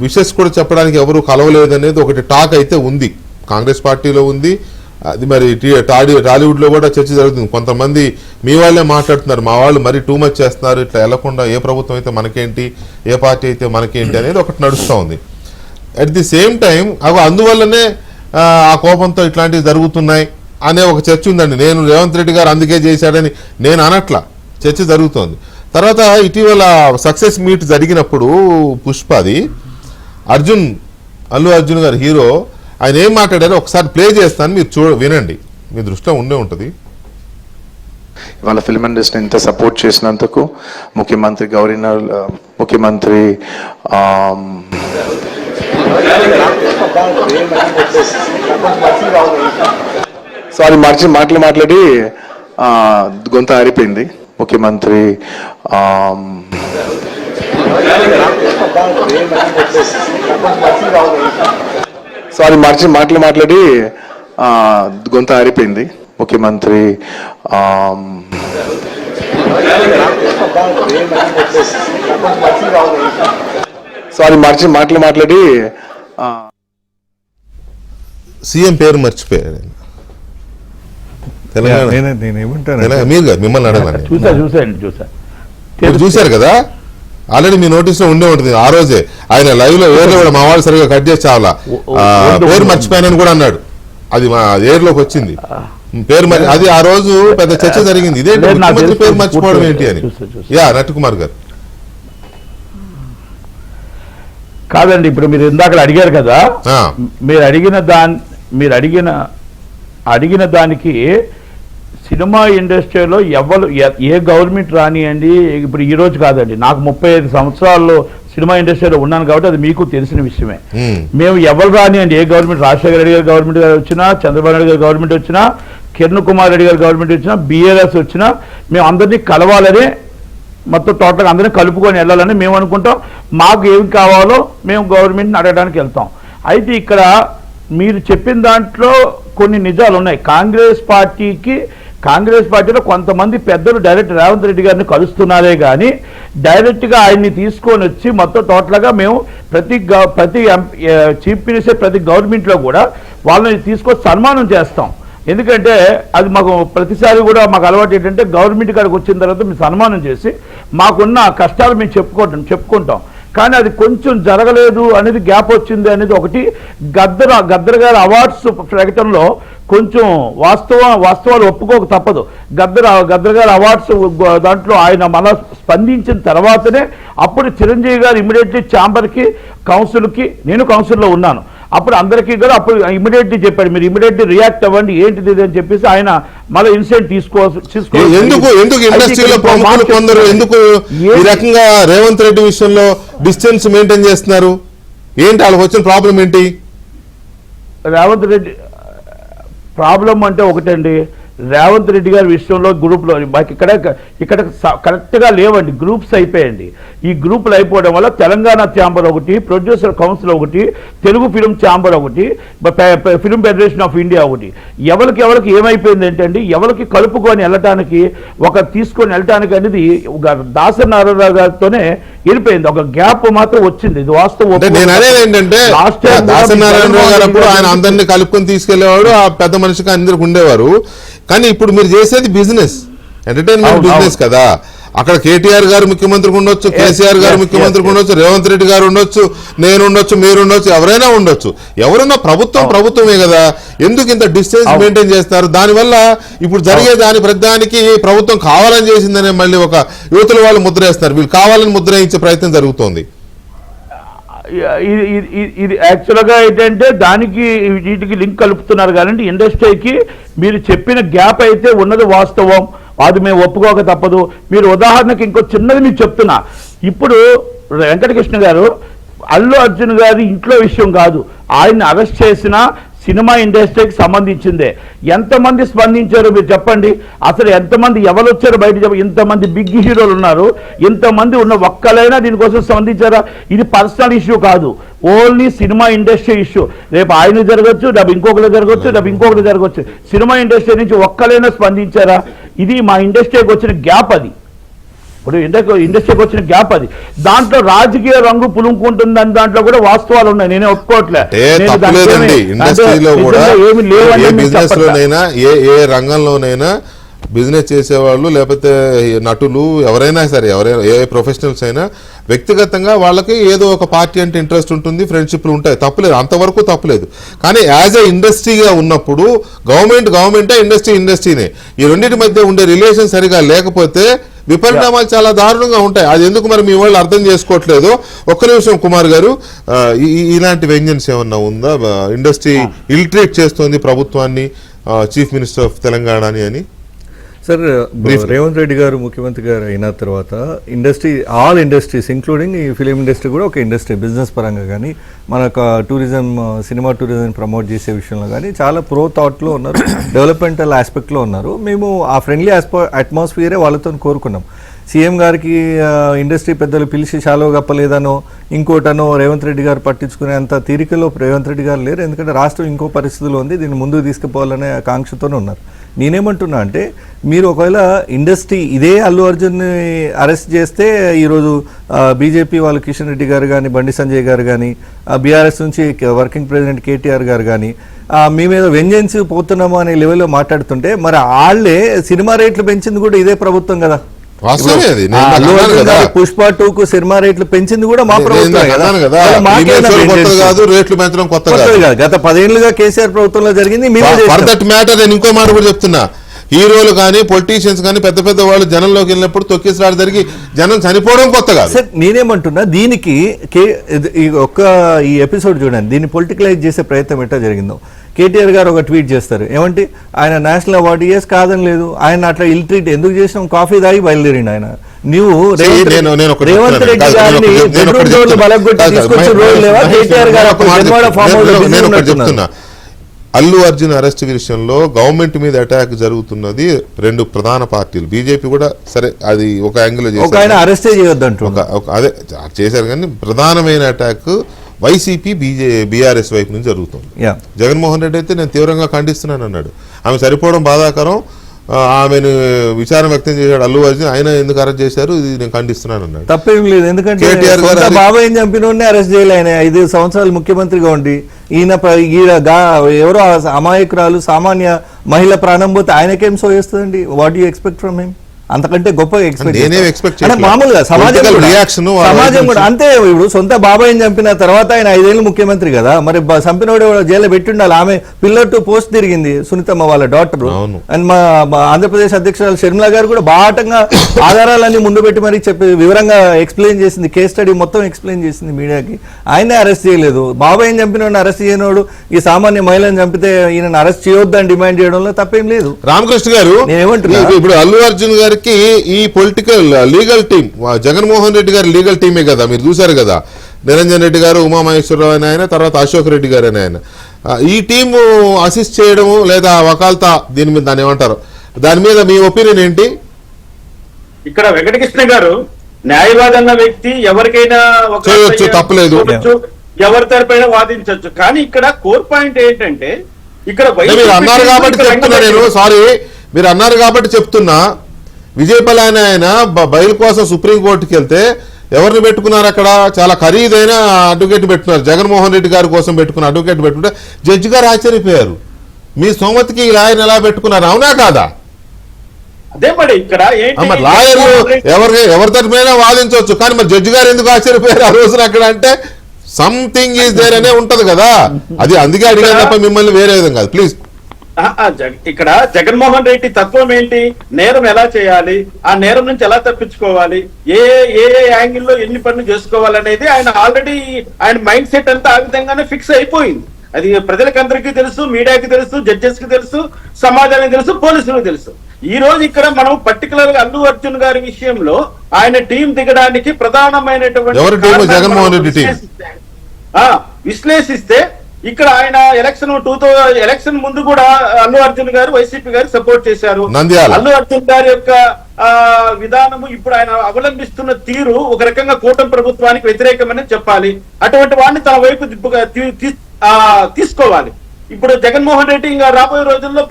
విషెస్ కూడా చెప్పడానికి ఎవరు కలవలేదు అనేది ఒకటి టాక్ అయితే ఉంది, కాంగ్రెస్ పార్టీలో ఉంది. అది మరి టాలీవుడ్లో కూడా చర్చ జరుగుతుంది. కొంతమంది మీ వాళ్ళే మాట్లాడుతున్నారు, మా వాళ్ళు మరీ టూ మచ్ చేస్తున్నారు, ఇట్లా వెళ్లకుండా ఏ ప్రభుత్వం అయితే మనకేంటి, ఏ పార్టీ అయితే మనకేంటి అనేది ఒకటి నడుస్తూ ఉంది. అట్ ది సేమ్ టైం అందువల్లనే ఆ కోపంతో ఇట్లాంటివి జరుగుతున్నాయి అనే ఒక చర్చ ఉందండి. నేను రేవంత్ రెడ్డి గారు అందుకే చేశాడని నేను అనట్లా, చర్చ జరుగుతోంది. తర్వాత ఇటీవల సక్సెస్ మీట్ జరిగినప్పుడు పుష్పది అల్లు అర్జున్ గారు హీరో ఆయన ఏం మాట్లాడారో ఒకసారి ప్లే చేస్తాను, మీరు వినండి, మీ దృష్టిలో ఉండే ఉంటుంది. ఇవాళ ఫిల్మ్ ఇండస్ట్రీ ఇంత సపోర్ట్ చేసినందుకు ముఖ్యమంత్రి ముఖ్యమంత్రి సారీ మాట్లాడి గొంత ఆరిపోయింది. ముఖ్యమంత్రి సారీ మాట్లాడి గొంత ఆరిపోయింది. ముఖ్యమంత్రి సారీ మాట్లాడి సీఎం పేరు మర్చిపోయారు తెలంగాణ. మిమ్మల్ని అడగాలి, చూశారు కదా ఆల్రెడీ మీ నోటీస్ లో ఉండే ఉంటుంది. ఆ రోజే ఆయన లైవ్ లో వేరే కూడా మా వాళ్ళు సరిగా కట్ చేసి చావాలా పేరు మర్చిపోయానని కూడా అన్నాడు. అది మా ఏర్లోకి వచ్చింది పేరు అది ఆ రోజు పెద్ద చర్చ జరిగింది. ఇదేంటి ముఖ్యమంత్రి పేరు మర్చిపోవడం ఏంటి అని. నటికుమార్ గారు కాదండి, ఇప్పుడు మీరు ఇందాక అడిగారు కదా, మీరు అడిగిన దానికి సినిమా ఇండస్ట్రీలో ఏ గవర్నమెంట్ రానియండి, ఇప్పుడు ఈ రోజు కాదండి, నాకు 35 సంవత్సరాల్లో సినిమా ఇండస్ట్రీలో ఉన్నాను కాబట్టి అది మీకు తెలిసిన విషయమే. మేము ఎవరు రానియండి, ఏ గవర్నమెంట్, రాజశేఖర రెడ్డి గారి గవర్నమెంట్ వచ్చినా, చంద్రబాబు నాయుడు గారి గవర్నమెంట్ వచ్చినా, కిరణ్ కుమార్ రెడ్డి గారి గవర్నమెంట్ వచ్చినా, బీఆర్ఎస్ వచ్చినా మేము అందరినీ కలవాలని, మొత్తం టోటల్గా అందరినీ కలుపుకొని వెళ్ళాలని మేము అనుకుంటాం. మాకు ఏమి కావాలో మేము గవర్నమెంట్ని అడగడానికి వెళ్తాం. అయితే ఇక్కడ మీరు చెప్పిన దాంట్లో కొన్ని నిజాలు ఉన్నాయి. కాంగ్రెస్ పార్టీలో కొంతమంది పెద్దలు డైరెక్ట్ రేవంత్ రెడ్డి గారిని కలుస్తున్నారే కానీ డైరెక్ట్గా ఆయన్ని తీసుకొని వచ్చి మొత్తం టోటల్గా మేము ప్రతి చీఫ్ మినిస్టర్ ప్రతి గవర్నమెంట్లో కూడా వాళ్ళని తీసుకొచ్చి సన్మానం చేస్తాం. ఎందుకంటే అది మాకు ప్రతిసారి కూడా మాకు అలవాటు ఏంటంటే గవర్నమెంట్ కాడికి వచ్చిన తర్వాత మేము సన్మానం చేసి మాకున్న కష్టాలు మేము చెప్పుకుంటాం. కానీ అది కొంచెం జరగలేదు అనేది గ్యాప్ వచ్చింది అనేది ఒకటి. గద్దర్ గారి అవార్డ్స్ ప్రకటనలో కొంచెం వాస్తవాలు ఒప్పుకోక తప్పదు. గద్దర్ గారి అవార్డ్స్ దాంట్లో ఆయన మన స్పందించిన తర్వాతనే అప్పుడు చిరంజీవి గారు ఇమీడియట్లీ ఛాంబర్కి కౌన్సిల్కి, నేను కౌన్సిల్లో ఉన్నాను, అప్పుడు అందరికీ కూడా అప్పుడు ఇమీడియట్లీ చెప్పాడు మీరు ఇమీడియట్లీ రియాక్ట్ అవ్వండి ఏంటిది అని చెప్పేసి ఆయన మళ్ళీ ఇన్సిడెంట్ ఎందుకు ఇండస్ట్రీలో ప్రముఖులు కొందరు ఎందుకు ఈ రకంగా రేవంత్ రెడ్డి విషయంలో డిస్టెన్స్ మెయింటైన్ చేస్తున్నారు? ఏంటి వాళ్ళకి వచ్చిన ప్రాబ్లం ఏంటి? రేవంత్ రెడ్డి ప్రాబ్లం అంటే ఒకటండి, రేవంత్ రెడ్డి గారి విషయంలో గ్రూప్లో మాకు ఇక్కడ కరెక్ట్గా లేవండి, గ్రూప్స్ అయిపోయండి. ఈ గ్రూపులు అయిపోవడం వల్ల తెలంగాణ ఛాంబర్ ఒకటి, ప్రొడ్యూసర్ కౌన్సిల్ ఒకటి, తెలుగు ఫిలిం ఛాంబర్ ఒకటి, ఫిలిం ఫెడరేషన్ ఆఫ్ ఇండియా ఒకటి, ఎవరికి ఏమైపోయింది ఏంటండి, ఎవరికి కలుపుకొని వెళ్ళటానికి తీసుకొని వెళ్ళటానికి అనేది దాసరి నారాయణరావు గారితోనే వెళ్ళిపోయింది. ఒక గ్యాప్ మాత్రం వచ్చింది, ఇది వాస్తవం. నేను అనేది ఏంటంటే దాసరి నారాయణరావు గారు అప్పుడు ఆయన అందరినీ కలుపుకొని తీసుకెళ్లేవాడు, ఆ పెద్ద మనిషికి అందరికి ఉండేవారు. కానీ ఇప్పుడు మీరు చేసేది బిజినెస్, ఎంటర్టైన్మెంట్ బిజినెస్ కదా. అక్కడ కేటీఆర్ గారు ముఖ్యమంత్రికి ఉండొచ్చు, కేసీఆర్ గారు ముఖ్యమంత్రికి ఉండొచ్చు, రేవంత్ రెడ్డి గారు ఉండొచ్చు, నేను ఉండొచ్చు, మీరు ఉండొచ్చు, ఎవరైనా ఉండొచ్చు. ఎవరున్నా ప్రభుత్వమే కదా. ఎందుకు ఇంత డిస్టెన్స్ మెయింటైన్ చేస్తారు? దానివల్ల ఇప్పుడు జరిగే ప్రతిదానికి ప్రభుత్వం కావాలని చేసిందనే మళ్ళీ ఒక యువతుల వాళ్ళు ముద్ర వేస్తారు, వీళ్ళు కావాలని ముద్ర వేయించే ప్రయత్నం జరుగుతోంది. ఇది యాక్చువల్గా ఏంటంటే దానికి వీటికి లింక్ కలుపుతున్నారు. కానీ ఇండస్ట్రీకి మీరు చెప్పిన గ్యాప్ అయితే ఉన్నది వాస్తవం, అది మేము ఒప్పుకోక తప్పదు. మీరు ఉదాహరణకి ఇంకో చిన్నది మీకు చెప్తున్నా. ఇప్పుడు వెంకటకృష్ణ గారు అల్లు అర్జున్ గారి ఇంట్లో విషయం కాదు, ఆయన్ని అరెస్ట్ చేసిన సినిమా ఇండస్ట్రీకి సంబంధించిందే. ఎంతమంది స్పందించారు మీరు చెప్పండి? అసలు ఎంతమంది ఎవరు వచ్చారు బయట? ఇంతమంది బిగ్ హీరోలు ఉన్నారు, ఇంతమంది ఉన్న ఒక్కలైనా దీనికోసం స్పందించారా? ఇది పర్సనల్ ఇష్యూ కాదు, ఓన్లీ సినిమా ఇండస్ట్రీ ఇష్యూ. రేపు ఆయన జరగచ్చు, రేపు ఇంకొకరు జరగచ్చు, సినిమా ఇండస్ట్రీ నుంచి ఒక్కలైనా స్పందించారా? ఇది మా ఇండస్ట్రీకి వచ్చిన గ్యాప్. అది ఇప్పుడు ఇండస్ట్రీకి వచ్చిన గ్యాప్. అది దాంట్లో రాజకీయ రంగు పులుముకుంటుందని దాంట్లో కూడా వాస్తవాలు ఉన్నాయి, నేనే ఒప్పుకోవట్లేదు. ఇండస్ట్రీలో కూడా ఏ రంగంలోనైనా బిజినెస్ చేసేవాళ్ళు లేకపోతే నటులు ఎవరైనా సరే, ఏ ప్రొఫెషనల్స్ అయినా వ్యక్తిగతంగా వాళ్ళకి ఏదో ఒక పార్టీ అంటే ఇంట్రెస్ట్ ఉంటుంది, ఫ్రెండ్షిప్లు ఉంటాయి, తప్పులేదు, అంతవరకు తప్పులేదు. కానీ యాజ్ ఏ ఇండస్ట్రీగా ఉన్నప్పుడు గవర్నమెంటే, ఇండస్ట్రీనే, ఈ రెండింటి మధ్య ఉండే రిలేషన్ సరిగా లేకపోతే విపరిణామాలు చాలా దారుణంగా ఉంటాయి. అది ఎందుకు మరి మీ వాళ్ళు అర్థం చేసుకోవట్లేదు? ఒక్క నిమిషం కుమార్ గారు, ఇలాంటి వెంజన్స్ ఏమన్నా ఉందా? ఇండస్ట్రీ ఇల్ట్రేట్ చేస్తోంది ప్రభుత్వాన్ని, చీఫ్ మినిస్టర్ ఆఫ్ తెలంగాణ అని. సార్, రేవంత్ రెడ్డి గారు ముఖ్యమంత్రి గారు అయిన తర్వాత ఆల్ ఇండస్ట్రీస్ ఇంక్లూడింగ్ ఈ ఫిలిం ఇండస్ట్రీ కూడా ఒక ఇండస్ట్రీ, బిజినెస్ పరంగా కానీ మనకు సినిమా టూరిజం ప్రమోట్ చేసే విషయంలో కానీ చాలా ప్రో థాట్లో ఉన్నారు, డెవలప్మెంటల్ ఆస్పెక్ట్లో ఉన్నారు. మేము ఆ ఫ్రెండ్లీ అట్మాస్ఫియరే వాళ్ళతో కోరుకున్నాం. సీఎం గారికి ఇండస్ట్రీ పెద్దలు పిలిచి షాలో గప్పలేదనో ఇంకోటనో రేవంత్ రెడ్డి గారు పట్టించుకునే అంత తీరికలో రేవంత్ రెడ్డి గారు లేరు. ఎందుకంటే రాష్ట్రం ఇంకో పరిస్థితిలో ఉంది, దీన్ని ముందుకు తీసుకుపోవాలనే ఆకాంక్షతోనే ఉన్నారు. నేనేమంటున్నా అంటే, మీరు ఒకవేళ ఇండస్ట్రీ ఇదే అల్లు అర్జున్ని అరెస్ట్ చేస్తే ఈరోజు బీజేపీ వాళ్ళు కిషన్ రెడ్డి గారు కానీ, బండి సంజయ్ గారు కానీ, బీఆర్ఎస్ నుంచి వర్కింగ్ ప్రెసిడెంట్ కేటీఆర్ గారు కానీ మీ మీద వెంజెన్స్ పోతున్నాము అనే లెవెల్లో మాట్లాడుతుంటే, మరి వాళ్ళే సినిమా రేట్లు పెంచింది కూడా ఇదే ప్రభుత్వం కదా. పుష్ప 2కు సినిమా రేట్లు పెంచింది కూడా మా ప్రభుత్వం. గత 10 ఏళ్లుగా కేసీఆర్ ప్రభుత్వంలో జరిగింది. ఇంకో మాట కూడా చెప్తున్నా, హీరోలు కానీ పొలిటీషియన్స్ కానీ పెద్ద పెద్ద వాళ్ళు జనంలోకి వెళ్ళినప్పుడు తొక్కిసలాట జరిగి జనం చనిపోవడం కొత్త కాదు. సార్, నేనేమంటున్నా, దీనికి ఈ ఎపిసోడ్ చూడండి, దీన్ని పొలిటికలైజ్ చేసే ప్రయత్నం ఎట్లా జరిగిందో. కేటీఆర్ గారు ఒక ట్వీట్ చేస్తారు, ఏమంటే ఆయన నేషనల్ అవార్డు కాదని లేదు, ఆయన అట్లా ఇల్ ట్రీట్ ఎందుకు చేసినాం, కాఫీ తాగి బయలుదేరిండు ఆయన. నువ్వు రేవంత్ రెడ్డి గారిని తీసుకొచ్చి రోజు లేవా? కేటీఆర్ గారు చెప్తున్నా, అల్లు అర్జున్ అరెస్ట్ విషయంలో గవర్నమెంట్ మీద అటాక్ జరుగుతున్నది రెండు ప్రధాన పార్టీలు. బీజేపీ కూడా సరే అది ఒక యాంగిల్ అరెస్ట్ చేయొద్దంటూ అదే చేశారు, కానీ ప్రధానమైన అటాక్ వైసీపీ బీఆర్ఎస్ వైపు నుంచి జరుగుతుంది. యా జగన్మోహన్ రెడ్డి అయితే నేను తీవ్రంగా ఖండిస్తున్నాను అన్నాడు. ఆమె చనిపోవడం బాధాకరం, ఆమెను విచారం వ్యక్తం చేశాడు అల్లు అర్జున్. ఆయన ఎందుకు అరెస్ట్ చేశారు, ఇది నేను ఖండిస్తున్నాను అన్నాడు. తప్పేం లేదు, ఎందుకంటే కేటీఆర్ గారు సొంత బాబాయ్ చంపినోడిని అరెస్ట్ చేయాలి. ఆయన 5 సంవత్సరాలు ముఖ్యమంత్రిగా ఉండి ఎవరో అమాయకురాలు సామాన్య మహిళ ప్రాణం పోతే ఆయనకేం సో చేస్తుందండి? What you expect from him? అంతకంటే గొప్ప నేనేం ఎక్స్పెక్ట్ అంటే మామూలుగా సమాజం కూడా అంతే. ఇప్పుడు సొంత బాబాయిని చంపిన తర్వాత ఆయన 5 ఏళ్ళు ముఖ్యమంత్రి కదా, మరి చంపినోడు జైల్లో పెట్టి ఉండాలి. ఆమె పిల్లర్ టు పోస్ట్ తిరిగింది సునీతమ్మ వాళ్ళ డాక్టర్. అండ్ మా ఆంధ్రప్రదేశ్ అధ్యక్షురాలు షర్మిల గారు కూడా బాటంగా ఆధారాలన్నీ ముందు పెట్టి మరి చెప్పి వివరంగా ఎక్స్ప్లెయిన్ చేసింది, కేస్ స్టడీ మొత్తం ఎక్స్ప్లెయిన్ చేసింది మీడియాకి. ఆయనే అరెస్ట్ చేయలేదు. బాబాయిని చంపినోడిని అరెస్ట్ చేయనోడు ఈ సామాన్య మహిళను చంపితే ఈయన అరెస్ట్ చేయొద్దని డిమాండ్ చేయడంలో తప్పేం లేదు. రామకృష్ణ గారు నేనేమంటున్నా, ఇప్పుడు అల్లు అర్జున్ గారికి ఈ political legal team Jaganmohan Reddy గారి లీగల్ టీమే కదా, మీరు చూశారు కదా. నిరంజన్ రెడ్డి గారు, ఉమామహేశ్వరరావు అని ఆయన, తర్వాత అశోక్ రెడ్డి గారు అని ఆయన. ఈ టీము అసిస్ట్ చేయడము లేదా వకాల్తా, దీని మీద దాన్ని ఏమంటారు, దాని మీద మీ ఒపీనియన్ ఏంటి? ఇక్కడ వెంకటకృష్ణ గారు న్యాయవాది అన్న వ్యక్తి ఎవరికైనా చేయొచ్చు, తప్పలేదు, ఎవరి తరపైన వాదించవచ్చు. కానీ ఇక్కడ కోర్ పాయింట్ ఏంటంటే ఇక్కడ మీరు అన్నారు కాబట్టి చెప్తున్నా నేను, సారీ మీరు అన్నారు కాబట్టి చెప్తున్నా. విజయపల్లి ఆయన బయలు కోసం సుప్రీంకోర్టుకి వెళ్తే ఎవరిని పెట్టుకున్నారు అక్కడ? చాలా ఖరీదైన అడ్వకేట్ పెట్టుకున్నారు. జగన్మోహన్ రెడ్డి గారి కోసం పెట్టుకున్న అడ్వకేట్ పెట్టుకుంటే జడ్జి గారు ఆశ్చర్యపోయారు. మీ సోమతికి లాయర్ని ఎలా పెట్టుకున్నారు, అవునా కాదా? అదే మరి ఇక్కడ లాయర్లు ఎవరి తరఫునైనా వాదించవచ్చు, కానీ మరి జడ్జి గారు ఎందుకు ఆశ్చర్యపోయారు ఆ రోజున అక్కడ అంటే? సంథింగ్ ఈజ్ దేర్ అనే ఉంటది కదా, అది అందుకే అడిగాను తప్ప మిమ్మల్ని వేరే విధంగా కాదు. ప్లీజ్. ఇక్కడ జగన్మోహన్ రెడ్డి తత్వం ఏంటి? నేరం ఎలా చేయాలి, ఆ నేరం నుంచి ఎలా తప్పించుకోవాలి, ఏ ఏ యాంగిల్లో ఎన్ని పనులు చేసుకోవాలనేది ఆయన ఆల్రెడీ ఆయన మైండ్ సెట్ అంతా ఆ విధంగానే ఫిక్స్ అయిపోయింది. అది ప్రజలకందరికీ తెలుసు, మీడియాకి తెలుసు, జడ్జెస్ కి తెలుసు, సమాజానికి తెలుసు, పోలీసులకు తెలుసు. ఈ రోజు ఇక్కడ మనం పర్టికులర్ గా అల్లు అర్జున్ గారి విషయంలో ఆయన టీం దిగడానికి ప్రధానమైనటువంటి విశ్లేషిస్తే ఇక్కడ ఆయన ఎలక్షన్ ముందు కూడా అల్లు అర్జున్ గారు వైసీపీ గారు సపోర్ట్ చేశారు. అల్లు అర్జున్ గారి యొక్క విధానము ఇప్పుడు ఆయన అవలంబిస్తున్న తీరు ఒక రకంగా కూటమి ప్రభుత్వానికి వ్యతిరేకమని చెప్పాలి. అటువంటి వాడిని తన వైపు తీసుకోవాలి. ఇప్పుడు జగన్మోహన్ రెడ్డి ఇంకా రాబోయే రోజుల్లో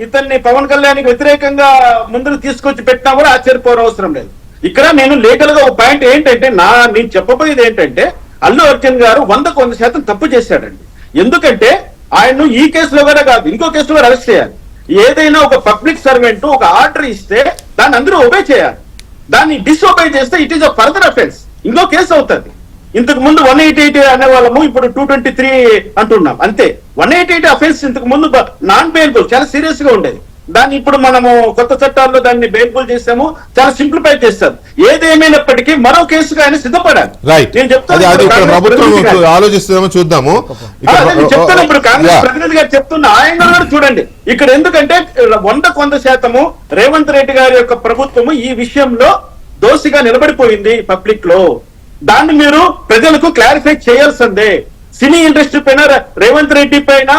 ఇతన్ని పవన్ కళ్యాణ్ వ్యతిరేకంగా ముందుకు తీసుకొచ్చి పెట్టినా కూడా ఆశ్చర్యపోనవసరం లేదు. ఇక్కడ నేను లీగల్ గా ఒక పాయింట్ ఏంటంటే నేను చెప్పబోయేది ఏంటంటే అల్లు అర్జున్ గారు 100% తప్పు చేశాడండి. ఎందుకంటే ఆయన్ను ఈ కేసులో కూడా కాదు ఇంకో కేసులో అరెస్ట్ చేయాలి. ఏదైనా ఒక పబ్లిక్ సర్వెంట్ ఒక ఆర్డర్ ఇస్తే దాన్ని అందరూ ఒబే చేయాలి. దాన్ని డిసొబే చేస్తే it is a further offence, ఇంకో కేసు అవుతుంది. ఇంతకు ముందు 188 అనే వాళ్ళము, ఇప్పుడు 223 అంటున్నాం అంతే. 188 అఫెన్స్ ఇంతకు ముందు నాన్ బెయిలబుల్, చాలా సీరియస్ గా ఉండేది. దాన్ని ఇప్పుడు మనము కొత్త చట్టాల్లో దాన్ని బెయిలబుల్ చేసాము, చాలా సింప్లిఫై చేస్తారు. ఏదేమైనప్పటికీ మరో కేసుగా ఆయన సిద్ధపడాలి. నేను చెప్తాను, ఆలోచిస్తామో చూద్దాము. చెప్తాను ఇప్పుడు కాంగ్రెస్ ప్రతినిధి గారు చెప్తున్న ఆయన కూడా చూడండి. ఇక్కడ ఎందుకంటే 100% రేవంత్ రెడ్డి గారి యొక్క ప్రభుత్వము ఈ విషయంలో దోషిగా నిలబడిపోయింది పబ్లిక్ లో. దాన్ని మీరు ప్రజలకు క్లారిఫై చేయాల్సిందే. సినీ ఇండస్ట్రీ పైన రేవంత్ రెడ్డి పైన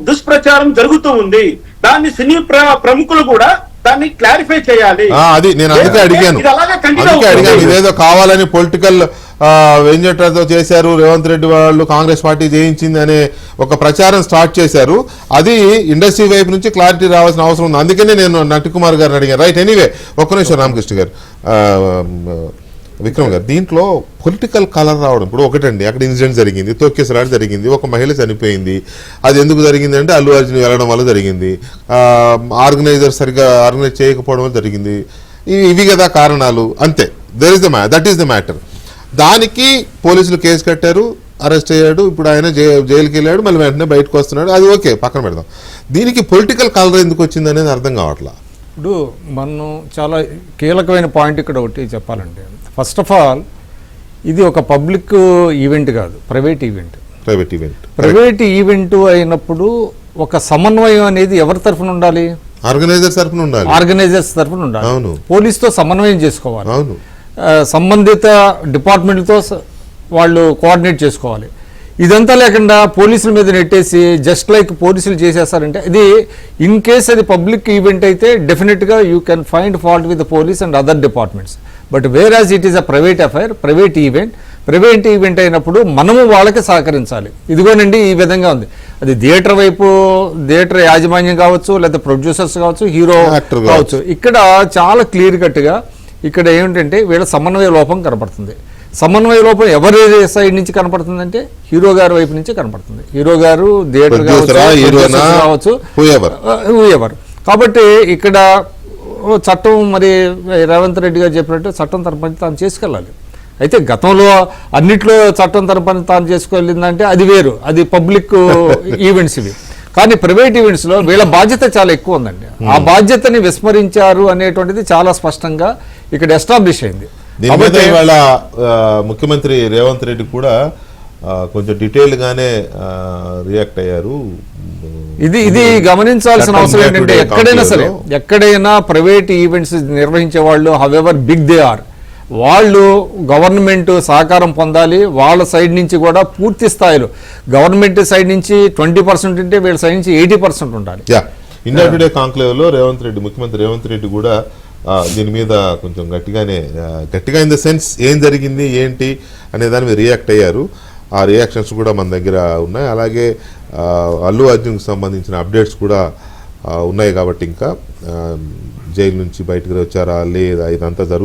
దుష్ప్రచారం జరుగుతూ ఉంది. దాన్ని సినీ ప్రముఖులు కూడా దాన్ని క్లారిఫై చేయాలి. అది నేను అందుకే అడిగాను. ఇదేదో కావాలని పొలిటికల్ వెంజటతో చేశారు, రేవంత్ రెడ్డి వాళ్ళు కాంగ్రెస్ పార్టీ జయించింది అనే ఒక ప్రచారం స్టార్ట్ చేశారు. అది ఇండస్ట్రీ వైపు నుంచి క్లారిటీ రావాల్సిన అవసరం ఉంది. అందుకనే నేను నటి కుమార్ గారిని అడిగాను. రైట్, ఎనీవే ఒక్క నిమిషం రామకృష్ణ గారు, విక్రమ్ గారు, దీంట్లో పొలిటికల్ కలర్ రావడం ఇప్పుడు ఒకటండి. అక్కడ ఇన్సిడెంట్ జరిగింది, తొక్కేసలాట జరిగింది, ఒక మహిళ చనిపోయింది. అది ఎందుకు జరిగింది అంటే అల్లు అర్జున్ వెళ్ళడం వల్ల జరిగింది, ఆర్గనైజర్ సరిగ్గా ఆర్గనైజ్ చేయకపోవడం వల్ల జరిగింది. ఇవి కదా కారణాలు, అంతే. That is the matter. దానికి పోలీసులు కేసు కట్టారు, అరెస్ట్ అయ్యాడు. ఇప్పుడు ఆయన జైలుకి వెళ్ళాడు, మళ్ళీ వెంటనే బయటకు వస్తున్నాడు. అది ఓకే, పక్కన పెడదాం. దీనికి పొలిటికల్ కలర్ ఎందుకు వచ్చింది అనేది అర్థం కావట్లా. ఇప్పుడు మనం చాలా కీలకమైన పాయింట్ ఇక్కడ ఒకటి చెప్పాలంటే, ఫస్ట్ ఆఫ్ ఆల్ ఇది ఒక పబ్లిక్ ఈవెంట్ కాదు, ప్రైవేట్ ఈవెంట్. ప్రైవేట్ ఈవెంట్ అయినప్పుడు ఒక సమన్వయం అనేది ఎవరి తరఫున ఉండాలి? ఆర్గనైజర్స్ తరఫున ఉండాలి. అవును. పోలీసుతో సమన్వయం చేసుకోవాలి. అవును. సంబంధిత డిపార్ట్మెంట్తో వాళ్ళు కోఆర్డినేట్ చేసుకోవాలి. ఇదంతా లేకుండా పోలీసుల మీద నెట్టేసి జస్ట్ లైక్ పోలీసులు చేసేస్తారంటే ఇది ఇన్ కేస్ అది పబ్లిక్ ఈవెంట్ అయితే డెఫినెట్గా you can find fault with the police and other departments. But where as it is a private affair, private event, private event అయినప్పుడు మనము వాళ్ళకి సహకరించాలి. ఇదిగోనండి ఈ విధంగా ఉంది. అది థియేటర్ వైపు, థియేటర్ యాజమాన్యం కావచ్చు, లేదా ప్రొడ్యూసర్స్ కావచ్చు, హీరో Actor కావచ్చు. ఇక్కడ చాలా క్లియర్ కట్గా ఇక్కడ ఏమిటంటే వీళ్ళ సమన్వయ లోపం కనపడుతుంది. సమన్వయ లోపం ఎవరి సైడ్ నుంచి కనపడుతుందంటే హీరో గారి వైపు నుంచి కనపడుతుంది. హీరో గారు థియేటర్ Producer ఆ, హీరోనా, కావచ్చు, whoever. ఎవరు. కాబట్టి ఇక్కడ చట్టం మరి రేవంత్ రెడ్డి గారు చెప్పినట్టు చట్టం తన పని తాను చేసుకెళ్ళాలి. అయితే గతంలో అన్నిట్లో చట్టం తన పని తాను చేసుకెళ్ళిందంటే అది వేరు, అది పబ్లిక్ ఈవెంట్స్ ఇవి. కానీ ప్రైవేట్ ఈవెంట్స్లో వీళ్ళ బాధ్యత చాలా ఎక్కువ ఉందండి. ఆ బాధ్యతని విస్మరించారు అనేటువంటిది చాలా స్పష్టంగా ఇక్కడ ఎస్టాబ్లిష్ అయింది. దీని మీద ఇవాళ ముఖ్యమంత్రి రేవంత్ రెడ్డి కూడా కొంచెం డీటెయిల్ గానే రియాక్ట్ అయ్యారు. ఇది గమనించాల్సిన అవసరం ఏంటంటే ఎక్కడైనా ప్రైవేట్ ఈవెంట్స్ నిర్వహించే వాళ్ళు హౌఎవర్ బిగ్ దే ఆర్, వాళ్ళు గవర్నమెంట్ సహకారం పొందాలి. వాళ్ళ సైడ్ నుంచి కూడా పూర్తి స్థాయిలో గవర్నమెంట్ సైడ్ నుంచి 20% ఉంటే వీళ్ళ సైడ్ నుంచి 80% ఉండాలి. ఇండియా టుడే కాంక్లేవ్ లో ముఖ్యమంత్రి రేవంత్ రెడ్డి కూడా దీని మీద కొంచెం గట్టిగా ఇన్ ద సెన్స్ ఏం జరిగింది ఏంటి అనే దాని మీద రియాక్ట్ అయ్యారు. ఆ రియాక్షన్స్ కూడా మన దగ్గర ఉన్నాయి. అలాగే అల్లు అర్జున్కి సంబంధించిన అప్డేట్స్ కూడా ఉన్నాయి. కాబట్టి ఇంకా జైలు నుంచి బయటకు వచ్చారా లేదా ఇదంతా జరుగుతుంది.